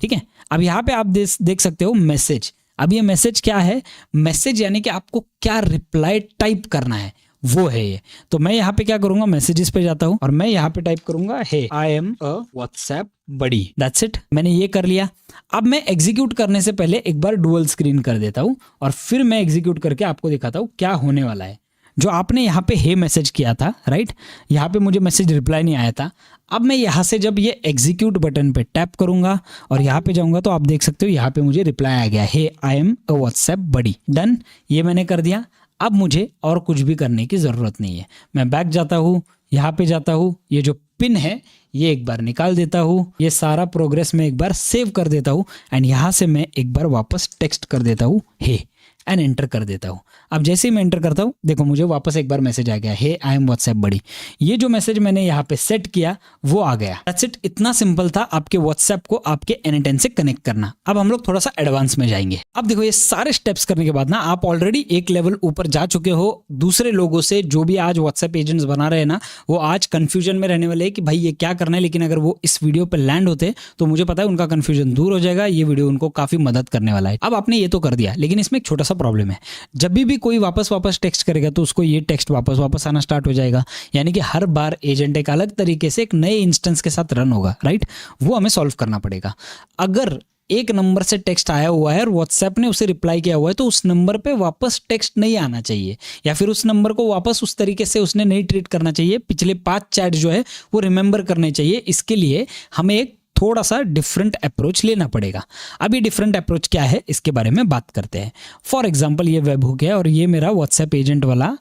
ठीक है। अब यहाँ पे आप देख सकते हो मैसेज। अब ये मैसेज क्या है, मैसेज यानी कि आपको क्या रिप्लाई टाइप करना है वो है ये। तो मैं यहाँ पे क्या करूंगा, मैसेजेस पे जाता हूँ और मैं यहाँ पे टाइप करूंगा हे आई एम अ व्हाट्सएप बड़ी, दैट्स इट। मैंने ये कर लिया। अब मैं एग्जीक्यूट करने से पहले एक बार डुअल स्क्रीन कर देता हूँ और फिर मैं एग्जीक्यूट करके आपको दिखाता हूँ क्या होने वाला है। जो आपने यहाँ पे हे मैसेज किया था, राइट, यहाँ पे मुझे मैसेज रिप्लाई नहीं आया था। अब मैं यहाँ से जब ये एग्जीक्यूट बटन पे टैप करूंगा और यहाँ पे जाऊंगा तो आप देख सकते हो यहाँ पे मुझे रिप्लाई आ गया, हे आई एम अ व्हाट्सएप बड़ी। डन, ये मैंने कर दिया। अब मुझे और कुछ भी करने की ज़रूरत नहीं है। मैं बैक जाता हूँ, यहाँ पे जाता हूँ, ये जो पिन है ये एक बार निकाल देता हूँ, ये सारा प्रोग्रेस में एक बार सेव कर देता हूँ एंड यहाँ से मैं एक बार वापस टेक्स्ट कर देता हूँ हे एंड एंटर कर देता हूँ। अब जैसे ही मैं एंटर करता हूँ देखो मुझे वापस एक बार मैसेज आ गया, हे आई एम व्हाट्सएप बड़ी। ये जो मैसेज मैंने यहाँ पे सेट किया वो आ गया। That's it. इतना सिंपल था आपके व्हाट्सएप को आपके N10 से कनेक्ट करना। अब हम लोग थोड़ा सा एडवांस में जाएंगे। अब देखो ये सारे स्टेप्स करने के बाद ना आप ऑलरेडी एक लेवल ऊपर जा चुके हो। दूसरे लोगों से जो भी आज व्हाट्सएप एजेंट्स बना रहे हैं ना, वो आज कंफ्यूजन में रहने वाले हैं कि भाई ये क्या करना है। लेकिन अगर वो इस वीडियो पर लैंड होते तो मुझे पता है उनका कंफ्यूजन दूर हो जाएगा। ये वीडियो उनको काफी मदद करने वाला है। अब आपने ये तो कर दिया, लेकिन इसमें एक छोटा सा प्रॉब्लम है। जब भी कोई वापस टेक्स्ट करेगा तो उसको ये टेक्स्ट वापस आना स्टार्ट हो जाएगा। यानी कि हर बार एजेंट एक अलग तरीके से एक नए इंस्टेंस के साथ रन होगा, राइट। वो हमें सॉल्व करना पड़ेगा। अगर एक नंबर से टेक्स्ट आया हुआ है और व्हाट्सएप ने उसे रिप्लाई किया हुआ है तो उस नंबर पे वापस टेक्स्ट नहीं आना चाहिए, या फिर उस नंबर को वापस उस तरीके से उसने नहीं ट्रीट करना चाहिए। पिछले 5 चैट जो है वो रिमेंबर करने चाहिए। इसके लिए हमें एक थोड़ा सा डिफरेंट अप्रोच लेना पड़ेगा। अब ये डिफरेंट अप्रोच क्या है इसके बारे में बात करते हैं। फॉर एग्जांपल ये वेब हुक है और ये मेरा व्हाट्सएप एजेंट वाला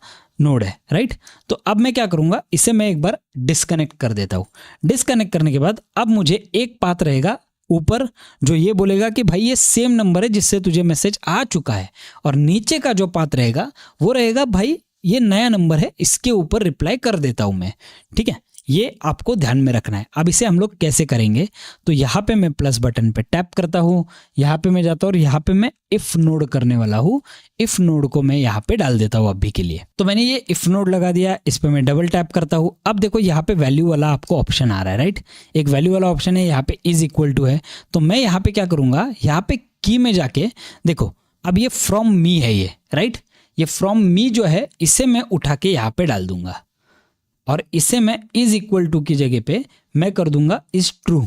नोड है, राइट। तो अब मैं क्या करूंगा, इसे मैं एक बार डिस्कनेक्ट कर देता हूं। डिस्कनेक्ट करने के बाद अब मुझे एक पाथ रहेगा ऊपर जो ये बोलेगा कि भाई ये सेम नंबर है जिससे तुझे मैसेज आ चुका है, और नीचे का जो पाथ रहेगा वो रहेगा भाई ये नया नंबर है, इसके ऊपर रिप्लाई कर देता हूं मैं, ठीक है। ये आपको ध्यान में रखना है। अब इसे हम लोग कैसे करेंगे, तो यहाँ पे मैं प्लस बटन पे टैप करता हूँ, यहाँ पे मैं जाता हूँ और यहाँ पे मैं इफ नोड करने वाला हूँ। इफ नोड को मैं यहाँ पे डाल देता हूँ अभी के लिए। तो मैंने ये इफ नोड लगा दिया, इस पे मैं डबल टैप करता हूँ। अब देखो यहाँ पे वैल्यू वाला आपको ऑप्शन आ रहा है, राइट। एक वैल्यू वाला ऑप्शन है, यहाँ पे इज इक्वल टू है। तो मैं यहाँ पे क्या करूँगा, यहाँ पे की में जाके देखो अब ये फ्रॉम मी है ये, राइट। ये फ्रॉम मी जो है इसे मैं उठा के यहाँ पे डाल दूंगा और इसे मैं इज इक्वल टू की जगह पे मैं कर दूंगा इज ट्रू।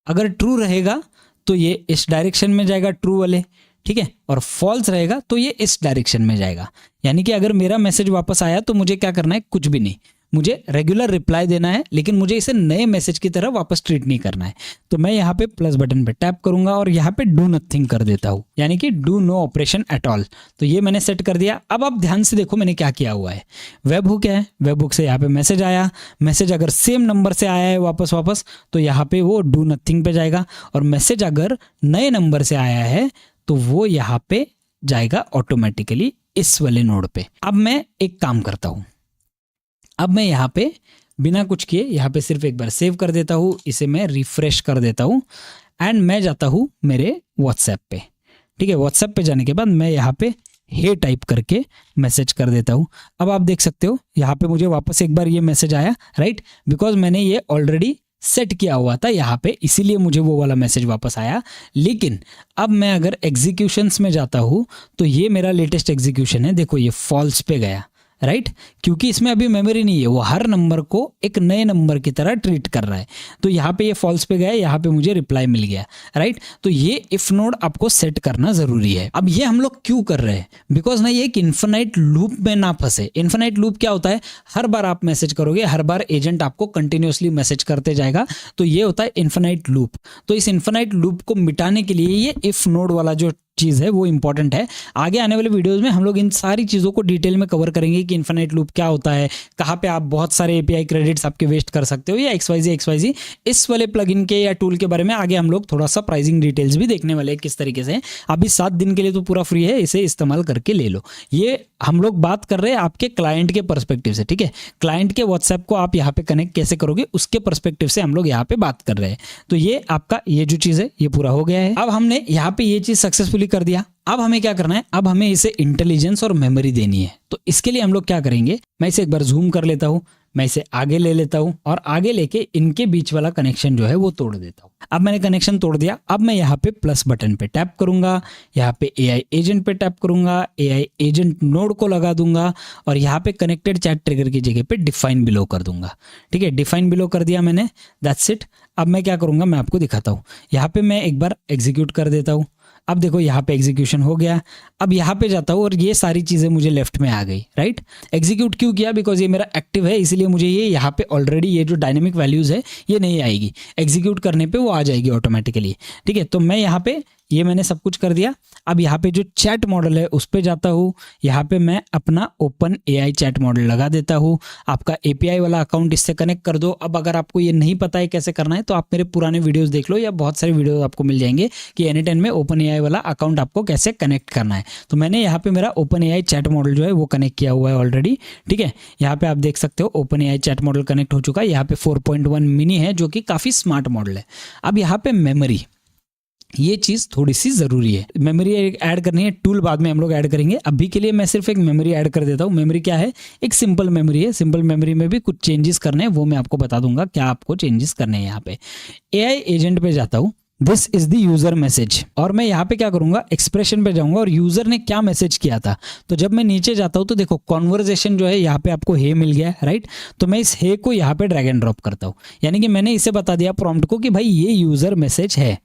अगर ट्रू रहेगा तो ये इस डायरेक्शन में जाएगा, ट्रू वाले, ठीक है, और फॉल्स रहेगा तो ये इस डायरेक्शन में जाएगा। यानी कि अगर मेरा मैसेज वापस आया तो मुझे क्या करना है, कुछ भी नहीं, मुझे रेगुलर रिप्लाई देना है, लेकिन मुझे इसे नए मैसेज की तरह वापस ट्रीट नहीं करना है। तो मैं यहाँ पे प्लस बटन पे टैप करूंगा और यहाँ पे डू नथिंग कर देता हूँ, यानी कि do no operation at all. तो ये मैंने सेट कर दिया। अब आप ध्यान से देखो मैंने क्या किया हुआ है। वेब हुक है, वेब हुक से यहाँ पे मैसेज आया, मैसेज अगर सेम नंबर से आया है वापस तो यहाँ पे वो डू नथिंग पे जाएगा, और मैसेज अगर नए नंबर से आया है तो वो यहाँ पे जाएगा ऑटोमेटिकली इस वाले नोड पे। अब मैं एक काम करता हूँ, अब मैं यहाँ पे बिना कुछ किए यहाँ पे सिर्फ एक बार सेव कर देता हूँ, इसे मैं रिफ्रेश कर देता हूँ एंड मैं जाता हूँ मेरे व्हाट्सएप पे, ठीक है। व्हाट्सएप पे जाने के बाद मैं यहाँ पे हे टाइप करके मैसेज कर देता हूँ। अब आप देख सकते हो यहाँ पे मुझे वापस एक बार ये मैसेज आया, राइट, बिकॉज मैंने ये ऑलरेडी सेट किया हुआ था यहाँ पे, इसीलिए मुझे वो वाला मैसेज वापस आया। लेकिन अब मैं अगर एग्जीक्यूशंस में जाता हूँ तो ये मेरा लेटेस्ट एग्जीक्यूशन है, देखो ये फॉल्स पे गया, राइट, क्योंकि इसमें अभी मेमोरी नहीं है, वो हर नंबर को एक नए नंबर की तरह ट्रीट कर रहा है। तो यहाँ पे ये फॉल्स पे गया, यहाँ पे मुझे रिप्लाई मिल गया, राइट। तो ये इफ नोड आपको सेट करना जरूरी है। अब ये हम लोग क्यों कर रहे हैं, बिकॉज ना ये एक इन्फिनाइट लूप में ना फंसे। इन्फिनाइट लूप क्या होता है, हर बार आप मैसेज करोगे, हर बार एजेंट आपको कंटिन्यूसली मैसेज करते जाएगा, तो ये होता है इन्फिनाइट लूप। तो इस इन्फिनाइट लूप को मिटाने के लिए ये इफ नोड वाला जो चीज़ है वो इंपॉर्टेंट है। आगे आने वाले वीडियोस में हम लोग इन सारी चीज़ों को डिटेल में कवर करेंगे कि इन्फिनाइट लूप क्या होता है, कहाँ पे आप बहुत सारे एपीआई क्रेडिट्स आपके वेस्ट कर सकते हो, या एक्सवाईजी इस वाले प्लगइन के या टूल के बारे में आगे हम लोग थोड़ा सा प्राइसिंग डिटेल्स भी देखने वाले हैं किस तरीके से। अभी 7 दिन के लिए तो पूरा फ्री है, इसे इस्तेमाल करके ले लो। ये हम लोग बात कर रहे हैं आपके क्लाइंट के पर्सपेक्टिव से, ठीक है। क्लाइंट के व्हाट्सएप को आप यहाँ पे कनेक्ट कैसे करोगे उसके पर्सपेक्टिव से हम लोग यहाँ पे बात कर रहे हैं। तो ये आपका ये जो चीज़ है ये पूरा हो गया है। अब हमने यहाँ पे ये चीज़ सक्सेसफुली कर दिया। अब हमें क्या करना है, अब हमें इसे इंटेलिजेंस और मेमोरी देनी है। तो इसके लिए हम लोग क्या करेंगे, मैं इसे एक बार जूम कर लेता हूँ, मैं इसे आगे ले लेता हूँ और आगे लेके इनके बीच वाला कनेक्शन जो है वो तोड़ देता हूँ। अब मैंने कनेक्शन तोड़ दिया। अब मैं यहाँ पे प्लस बटन पे टैप करूंगा, यहाँ पे एआई एजेंट पे टैप करूंगा, एआई एजेंट नोड को लगा दूंगा और यहाँ पे कनेक्टेड चैट ट्रिगर की जगह पे डिफाइन बिलो कर दूंगा, ठीक है। डिफाइन बिलो कर दिया मैंने, दैट्स इट। अब मैं क्या करूंगा, मैं आपको दिखाता हूँ। यहाँ पे मैं एक बार एग्जीक्यूट कर देता हूँ। अब देखो यहाँ पे एग्जीक्यूशन हो गया। अब यहाँ पे जाता हूँ और ये सारी चीज़ें मुझे लेफ्ट में आ गई, राइट। एग्जीक्यूट क्यों किया, बिकॉज ये मेरा एक्टिव है, इसलिए मुझे ये यहाँ पे ऑलरेडी ये जो डायनेमिक वैल्यूज़ है ये नहीं आएगी। एग्जीक्यूट करने पे वो आ जाएगी ऑटोमेटिकली, ठीक है। तो मैं यहाँ पे ये मैंने सब कुछ कर दिया। अब यहाँ पे जो चैट मॉडल है उस पे जाता हूँ, यहाँ पे मैं अपना ओपन एआई चैट मॉडल लगा देता हूँ। आपका एपीआई वाला अकाउंट इससे कनेक्ट कर दो। अब अगर आपको ये नहीं पता है कैसे करना है तो आप मेरे पुराने वीडियोस देख लो, या बहुत सारे वीडियो आपको मिल जाएंगे कि N10 में ओपन एआई वाला अकाउंट आपको कैसे कनेक्ट करना है। तो मैंने यहाँ पे मेरा ओपन एआई चैट मॉडल जो है वो कनेक्ट किया हुआ है ऑलरेडी, ठीक है। यहाँ पे आप देख सकते हो open AI chat model connect हो चुका है। यहाँ पे 4.1 मिनी है जो कि काफ़ी स्मार्ट मॉडल है। अब यहाँ पे मेमोरी, ये चीज़ थोड़ी सी ज़रूरी है, मेमोरी ऐड करनी है। टूल बाद में हम लोग ऐड करेंगे, अभी के लिए मैं सिर्फ एक मेमोरी ऐड कर देता हूँ। मेमोरी क्या है, एक सिंपल मेमोरी है। सिंपल मेमोरी में भी कुछ चेंजेस करने हैं, वो मैं आपको बता दूंगा क्या आपको चेंजेस करने हैं। यहाँ पे एआई एजेंट पे जाता हूँ, this is the user message, और मैं यहाँ पे क्या करूंगा, एक्सप्रेशन पे जाऊंगा और यूजर ने क्या मैसेज किया था। तो जब मैं नीचे जाता हूँ तो देखो कॉन्वर्जेशन जो है यहाँ पे आपको हे मिल गया है, राइट। तो मैं इस हे को यहाँ पे ड्रैग एंड ड्रॉप करता हूँ, यानी कि मैंने इसे बता दिया प्रॉम्प्ट को कि भाई ये यूजर मैसेज है।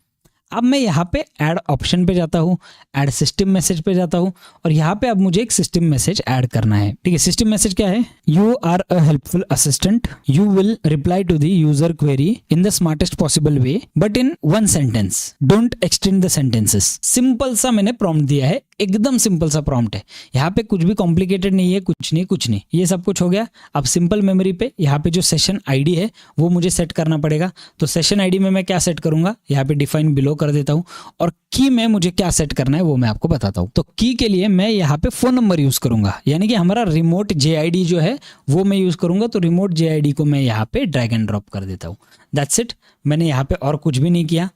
अब मैं यहाँ पे ऐड ऑप्शन पे जाता हूँ, ऐड सिस्टम मैसेज पे जाता हूँ और यहाँ पे अब मुझे एक सिस्टम मैसेज ऐड करना है, ठीक है। सिस्टम मैसेज क्या है, you are a helpful assistant, you will reply to the user query in the smartest possible way but in 1 sentence, don't extend the sentences. Simple सा मैंने प्रॉम्प्ट दिया है, एकदम सिंपल सा प्रॉम्प्ट है, यहाँ पे कुछ भी कॉम्प्लिकेटेड नहीं है, कुछ नहीं, ये सब कुछ हो गया। अब सिंपल मेमोरी पे यहाँ पे जो सेशन आईडी है वो मुझे सेट करना पड़ेगा। तो सेशन आईडी में मैं क्या सेट करूंगा, यहाँ पे डिफाइन बिलो कर देता हूँ, और की में मुझे क्या सेट करना है वो मैं आपको बताता हूँ। तो की के लिए मैं यहाँ पे फोन नंबर यूज करूंगा, यानी कि हमारा रिमोट JID जो है वो मैं यूज करूंगा। तो रिमोट JID को मैं यहाँ पे ड्रैग एंड ड्रॉप कर देता हूँ। दैट्स इट, मैंने यहाँ पे और कुछ भी नहीं किया।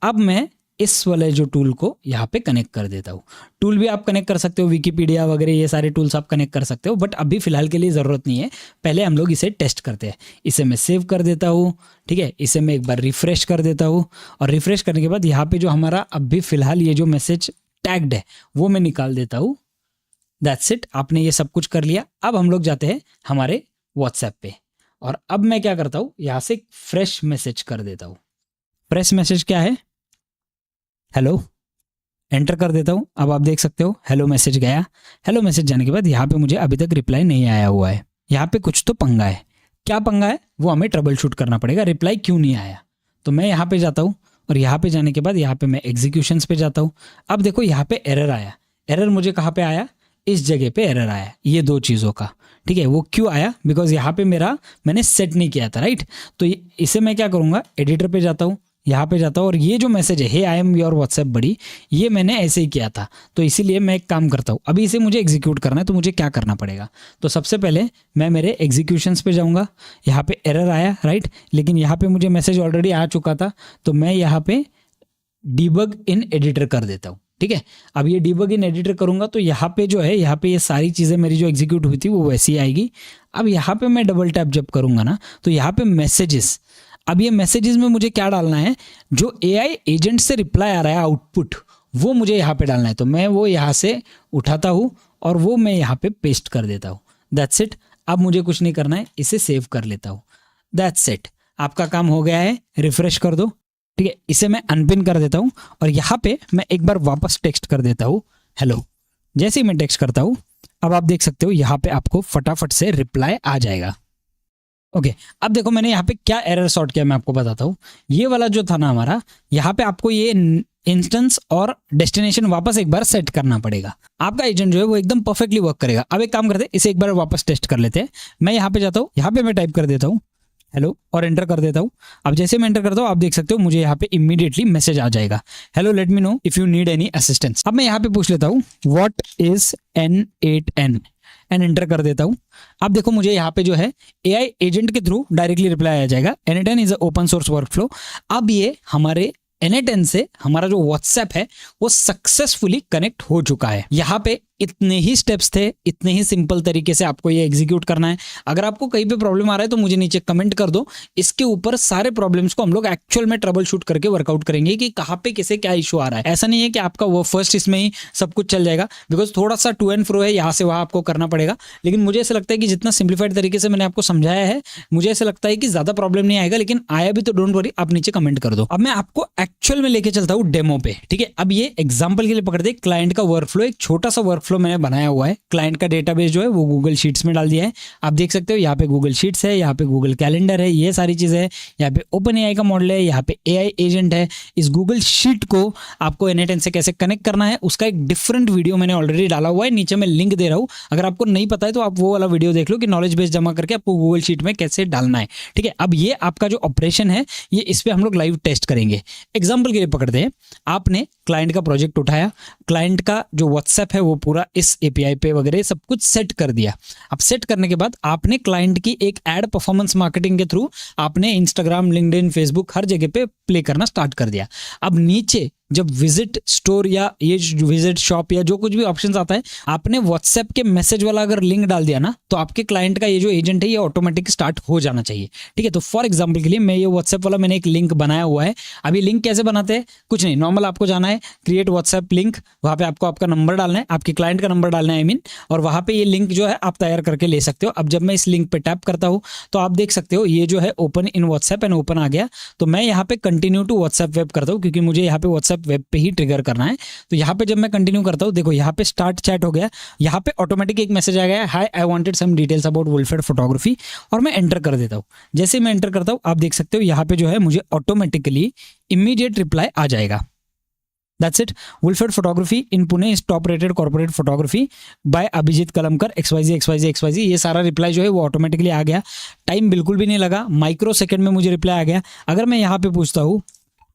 अब मैं इस वाले जो टूल को यहाँ पे कनेक्ट कर देता हूँ। टूल भी आप कनेक्ट कर सकते हो, विकिपीडिया वगैरह ये सारे टूल्स आप कनेक्ट कर सकते हो, बट अभी फिलहाल के लिए ज़रूरत नहीं है। पहले हम लोग इसे टेस्ट करते हैं। इसे मैं सेव कर देता हूँ, ठीक है। इसे मैं एक बार रिफ्रेश कर देता हूँ, और रिफ्रेश करने के बाद यहाँ पे जो हमारा अभी फिलहाल ये जो मैसेज टैग्ड है वो मैं निकाल देता हूँ। दैट्स इट, आपने ये सब कुछ कर लिया। अब हम लोग जाते हैं हमारे व्हाट्सएप पे, और अब मैं क्या करता हूँ, यहाँ से फ्रेश मैसेज कर देता हूँ। फ्रेश मैसेज क्या है, हेलो, एंटर कर देता हूँ। अब आप देख सकते हो हेलो मैसेज गया। हेलो मैसेज जाने के बाद यहाँ पे मुझे अभी तक रिप्लाई नहीं आया हुआ है। यहाँ पे कुछ तो पंगा है। क्या पंगा है वो हमें ट्रबल शूट करना पड़ेगा, रिप्लाई क्यों नहीं आया। तो मैं यहाँ पे जाता हूँ, और यहाँ पे जाने के बाद यहाँ पे मैं एग्जीक्यूशंस पे जाता हूँ। अब देखो यहाँ पे एरर आया। एरर मुझे कहाँ पे आया, इस जगह पे एरर आया, ये 2 चीज़ों का, ठीक है। वो क्यों आया, बिकॉज यहाँ पे मैंने सेट नहीं किया था, राइट। तो इसे मैं क्या करूँगा, एडिटर पे जाता हूँ, यहाँ पे जाता हूँ, और ये जो मैसेज है हे आई एम योर व्हाट्सएप बड़ी, ये मैंने ऐसे ही किया था। तो इसीलिए मैं एक काम करता हूँ, अभी इसे मुझे एग्जीक्यूट करना है। तो मुझे क्या करना पड़ेगा, तो सबसे पहले मैं मेरे एग्जीक्यूशंस पे जाऊँगा। यहाँ पे एरर आया, राइट, लेकिन यहाँ पे मुझे मैसेज ऑलरेडी आ चुका था। तो मैं यहाँ पे डिबग इन एडिटर कर देता हूँ, ठीक है। अब ये डिबग इन एडिटर करूँगा तो यहाँ पे जो है, यहाँ पे ये सारी चीज़ें मेरी जो एग्जीक्यूट हुई थी वो वैसी आएगी। अब यहाँ पे मैं डबल टैप जब करूँगा ना, तो यहाँ पे मैसेजेस, अब ये मैसेजेस में मुझे क्या डालना है, जो AI एजेंट से रिप्लाई आ रहा है आउटपुट, वो मुझे यहाँ पे डालना है। तो मैं वो यहाँ से उठाता हूँ और वो मैं यहाँ पे पेस्ट कर देता हूँ। दैट्स इट, अब मुझे कुछ नहीं करना है, इसे सेव कर लेता हूँ। दैट्स इट, आपका काम हो गया है। रिफ्रेश कर दो, ठीक है। इसे मैं अनपिन कर देता हूँ, और यहाँ पे मैं एक बार वापस टेक्स्ट कर देता हूँ हेलो। जैसे ही मैं टेक्स्ट करता हूँ, अब आप देख सकते हो यहाँ पे आपको फटाफट से रिप्लाई आ जाएगा। ओके, अब देखो मैंने यहाँ पे क्या एरर सॉर्ट किया, मैं आपको बताता हूँ। ये वाला जो था ना हमारा, यहाँ पे आपको ये इंस्टेंस और डेस्टिनेशन वापस एक बार सेट करना पड़ेगा। आपका एजेंट जो है वो एकदम परफेक्टली वर्क करेगा। अब एक काम करते हैं, इसे एक बार वापस टेस्ट कर लेते हैं। मैं यहाँ पे जाता हूँ, यहाँ पे मैं टाइप कर देता हूँ हेलो, और एंटर कर देता हूँ। अब जैसे मैं एंटर करता हूँ, आप देख सकते हो मुझे यहाँ पे इमीडिएटली मैसेज आ जाएगा, hello let me know if you need any assistance. अब मैं यहाँ पे पूछ लेता हूँ what is N8N, and enter कर देता हूँ। अब देखो मुझे यहाँ पे जो है AI एजेंट के थ्रू डायरेक्टली रिप्लाई आ जाएगा। N8N is open source workflow. अब ये हमारे N8N से हमारा जो व्हाट्सएप है वो सक्सेसफुली कनेक्ट हो चुका है। यहाँ पे इतने ही स्टेप्स थे, इतने ही सिंपल तरीके से आपको ये एग्जीक्यूट करना है। अगर आपको कहीं पे प्रॉब्लम आ रहा है तो मुझे नीचे कमेंट कर दो, इसके ऊपर सारे प्रॉब्लम्स को हम लोग एक्चुअल में ट्रबल शूट करके वर्कआउट करेंगे कि कहाँ पे किसे क्या इशू आ रहा है। ऐसा नहीं है कि आपका वो फर्स्ट इसमें ही सब कुछ चल जाएगा, बिकॉज थोड़ा सा टू एंड फ्रो है, यहाँ से वहाँ आपको करना पड़ेगा। लेकिन मुझे ऐसा लगता है कि जितना सिंप्लीफाइड तरीके से मैंने आपको समझाया है, मुझे ऐसा लगता है कि ज्यादा प्रॉब्लम नहीं आएगा। लेकिन आया भी तो डोंट वरी, आप नीचे कमेंट कर दो। अब मैं आपको एक्चुअल में लेके चलता हूँ डेमो पे, ठीक है। अब ये एग्जाम्पल के लिए पकड़ दे, क्लाइंट का वर्कफ्लो, एक छोटा सा वर्कफ्लो मैंने बनाया हुआ है। क्लाइंट का डेटाबेस जो है वो गूगल शीट्स में डाल दिया है। आप देख सकते हो यहाँ पे गूगल शीट्स है, यहाँ पे गूगल कैलेंडर है, ये सारी चीजें है। यहाँ पे ओपन AI का मॉडल है, यहाँ पे AI एजेंट है। इस गूगल शीट को आपको N8N से कैसे कनेक्ट करना है उसका एक डिफरेंट वीडियो मैंने ऑलरेडी डाला हुआ है, नीचे मैं लिंक दे रहा हूँ। अगर आपको नहीं पता है तो आप वो वाला वीडियो देख लो कि नॉलेज बेस जमा करके आपको गूगल शीट में कैसे डालना है, ठीक है। अब ये आपका जो ऑपरेशन है, ये इस पे हम लोग लाइव टेस्ट करेंगे। एग्जाम्पल के लिए पकड़ते हैं, आपने क्लाइंट का प्रोजेक्ट उठाया, क्लाइंट का जो व्हाट्सएप है वो पूरा इस API पे वगैरह सब कुछ सेट कर दिया। अब सेट करने के बाद आपने क्लाइंट की एक एड परफॉर्मेंस मार्केटिंग के थ्रू आपने इंस्टाग्राम, लिंक्डइन, फेसबुक हर जगह पे प्ले करना स्टार्ट कर दिया। अब नीचे जब विजिट स्टोर या ये विजिट शॉप या जो कुछ भी ऑप्शंस आता है, आपने व्हाट्सएप के मैसेज वाला अगर लिंक डाल दिया ना, तो आपके क्लाइंट का ये जो एजेंट है ये ऑटोमेटिक स्टार्ट हो जाना चाहिए, ठीक है। तो फॉर एग्जांपल के लिए मैं ये व्हाट्सएप वाला मैंने एक लिंक बनाया हुआ है। अभी लिंक कैसे बनाते हैं, कुछ नहीं, नॉर्मल आपको जाना है क्रिएट व्हाट्सएप लिंक, वहां पे आपको आपका नंबर डालना है, आपके क्लाइंट का नंबर डालना है आई मीन, और वहां पे ये लिंक जो है आप तैयार करके ले सकते हो। अब जब मैं इस लिंक पे टैप करता हूँ तो आप देख सकते हो ये जो है open in WhatsApp and open आ गया। तो मैं यहाँ पे कंटिन्यू टू व्हाट्सएप वेब करता हूँ, क्योंकि मुझे यहाँ पे व्हाट्सएप वेब पे ही ट्रिगर करना है। तो यहाँ पे जब मैं कंटिन्यू करता हूँ, देखो यहाँ पे स्टार्ट चैट हो गया, यहाँ पे ऑटोमेटिक एक मैसेज आ गया, hi I wanted some details about Wolfed photography, और मैं एंटर कर देता हूँ। जैसे मैं एंटर करता हूँ आप देख सकते हो यहाँ पे जो है मुझे ऑटोमेटिकली इमीडिएट रिप्लाई आ जाएगा। That's it. Wolfed photography in Pune is top rated corporate photography by Abhijeet Kalamkar XYZ। ये सारा रिप्लाई जो है वो ऑटोमेटिकली आ गया, टाइम बिल्कुल भी नहीं लगा, माइक्रो सेकंड में मुझे रिप्लाई आ गया। अगर मैं यहाँ पे पूछता हूँ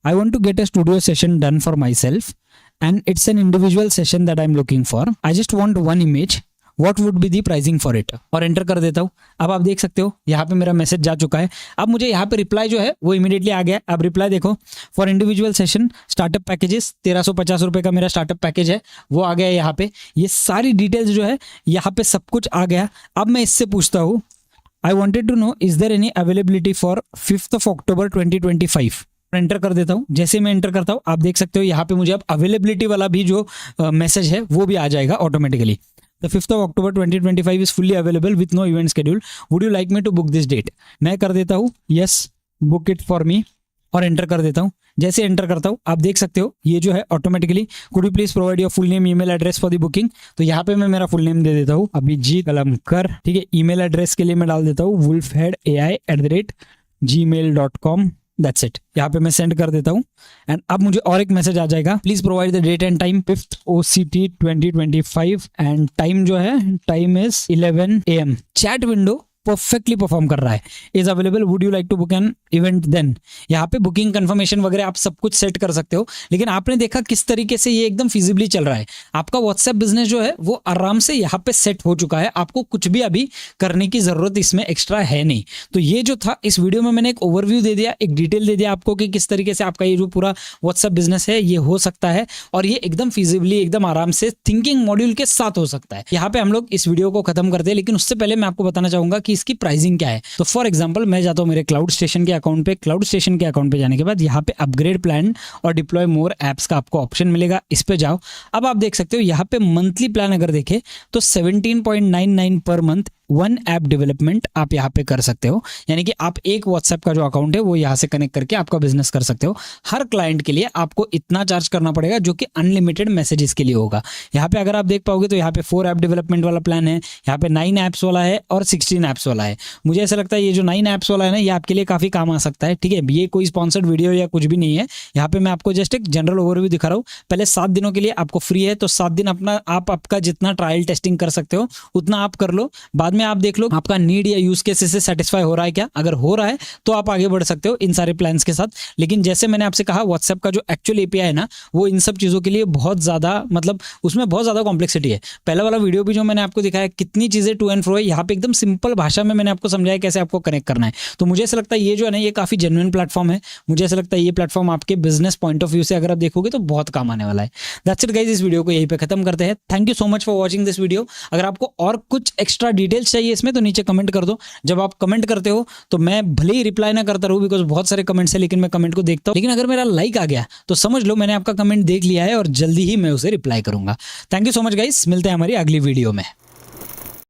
I want to get a studio session done for myself and it's an individual session that I am looking for, I just want one image, what would be the pricing for it, और enter कर देता हूँ। अब आप देख सकते हो यहाँ पे मेरा मैसेज जा चुका है। अब मुझे यहाँ पे रिप्लाई जो है वो इमीडिएटली आ गया। अब रिप्लाई देखो, for individual session startup packages 1350 रुपये का मेरा स्टार्टअप पैकेज है, वो आ गया यहाँ पे। ये सारी डिटेल्स जो है यहाँ पे सब कुछ आ गया। अब मैं इससे पूछता हूँ I wanted to know is there any availability for 5 October 2025, enter कर देता हूँ। जैसे मैं एंटर करता हूँ आप देख सकते हो यहाँ पे मुझे अब अवेलेबिलिटी वाला भी जो मैसेज है वो भी आ जाएगा automatically. The 5 October 2025 is fully available with no event schedule, would you like me to book this date. मैं कर देता हूँ yes book it for me और एंटर कर देता हूँ। जैसे एंटर करता हूँ आप देख सकते हो ये जो है automatically could you please provide your full name email address for the booking, तो यहाँ पे मैं मेरा फुल नेम दे देता हूँ अभिजीत कलमकर, ठीक है। ईमेल एड्रेस के लिए मैं डाल देता हूँ wolfheadai@gmail.com, दैट्स इट। यहाँ पे मैं सेंड कर देता हूँ एंड अब मुझे और एक मैसेज आ जाएगा, please provide the date and time 5th OCT 2025 and time जो है time is 11 AM। Chat window perfectly perform कर रहा है, is available, would you like to book an event then. यहाँ पे बुकिंग कंफर्मेशन वगैरह आप सब कुछ सेट कर सकते हो। लेकिन आपने देखा किस तरीके से ये एकदम फिजिबली चल रहा है। आपका व्हाट्सएप बिजनेस जो है वो आराम से यहाँ पे सेट हो चुका है, आपको कुछ भी अभी करने की जरूरत इसमें एक्स्ट्रा है नहीं। तो ये जो था इस वीडियो में मैंने एक ओवरव्यू दे दिया, एक डिटेल दे दिया आपको कि किस तरीके से आपका ये जो पूरा व्हाट्सएप बिजनेस है ये हो सकता है और ये एकदम फिजिबली एकदम आराम से थिंकिंग मॉड्यूल के साथ हो सकता है। यहाँ पे हम लोग इस वीडियो को खत्म करते हैं, लेकिन उससे पहले मैं आपको बताना चाहूंगा कि इसकी प्राइसिंग क्या है। तो फॉर एग्जांपल मैं जाता हूं मेरे क्लाउड स्टेशन के अकाउंट पे, क्लाउड स्टेशन के अकाउंट पे जाने के बाद यहाँ पे अपग्रेड प्लान और डिप्लॉय मोर एप्स का आपको ऑप्शन मिलेगा, इस पे जाओ। अब आप देख सकते हो यहाँ पे मंथली प्लान अगर देखें तो 17.99 पर मंथ 1 ऐप डेवलपमेंट आप यहाँ पे कर सकते हो, यानी कि आप एक व्हाट्सएप का जो अकाउंट है वो यहाँ से कनेक्ट करके आपका बिजनेस कर सकते हो। हर क्लाइंट के लिए आपको इतना चार्ज करना पड़ेगा जो कि अनलिमिटेड मैसेजेस के लिए होगा। यहाँ पे अगर आप देख पाओगे तो यहाँ पे 4 ऐप डेवलपमेंट वाला प्लान है, यहाँ पे 9 ऐप्स वाला है और 16 ऐप्स वाला है। मुझे ऐसा लगता है ये जो 9 ऐप्स वाला है ना ये आपके लिए काफी काम आ सकता है, ठीक है। ये कोई स्पॉन्सर्ड वीडियो या कुछ भी नहीं है, यहाँ पे मैं आपको जस्ट एक जनरल ओवरव्यू दिखा रहा हूँ। पहले 7 दिनों के लिए आपको फ्री है, तो 7 दिन अपना आपका जितना ट्रायल टेस्टिंग कर सकते हो उतना आप कर लो। बाद में आप देख लो आपका नीड या यूज केस से सेटिस्फाई हो रहा है क्या, अगर हो रहा है तो आप आगे बढ़ सकते हो इन सारे प्लान्स के साथ। लेकिन जैसे मैंने आपसे कहा व्हाट्सएप का जो एक्चुअल एपीआई है ना वो इन सब चीजों के लिए बहुत ज्यादा मतलब उसमें बहुत ज्यादा कॉम्प्लेक्सिटी है। पहला वाला वीडियो भी जो मैंने आपको दिखाया कितनी चीजें टू एंड फ्रो है, यहाँ पे एकदम सिंपल भाषा में मैंने आपको समझाया कैसे आपको कनेक्ट करना है। तो मुझे ऐसा लगता है ये जो है ना ये काफी जेन्युइन प्लेटफॉर्म है। मुझे ऐसा लगता है ये प्लेटफॉर्म आपके बिजनेस पॉइंट ऑफ व्यू से अगर आप देखोगे तो बहुत काम आने वाला है। दैट्स इट गाइस, इस वीडियो को यहीं पे खत्म करते हैं। Thank you so much for watching this video. अगर आपको और कुछ एक्स्ट्रा डिटेल्स चाहिए इसमें तो नीचे कमेंट कर दो। जब आप कमेंट करते हो तो मैं भले ही रिप्लाई ना करता रहूं बिकॉज बहुत सारे कमेंट्स है, लेकिन मैं कमेंट को देखता हूं। लेकिन अगर मेरा लाइक आ गया तो समझ लो मैंने आपका कमेंट देख लिया है और जल्दी ही मैं उसे रिप्लाई करूंगा। Thank you so much guys, मिलते हैं हमारी अगली वीडियो में।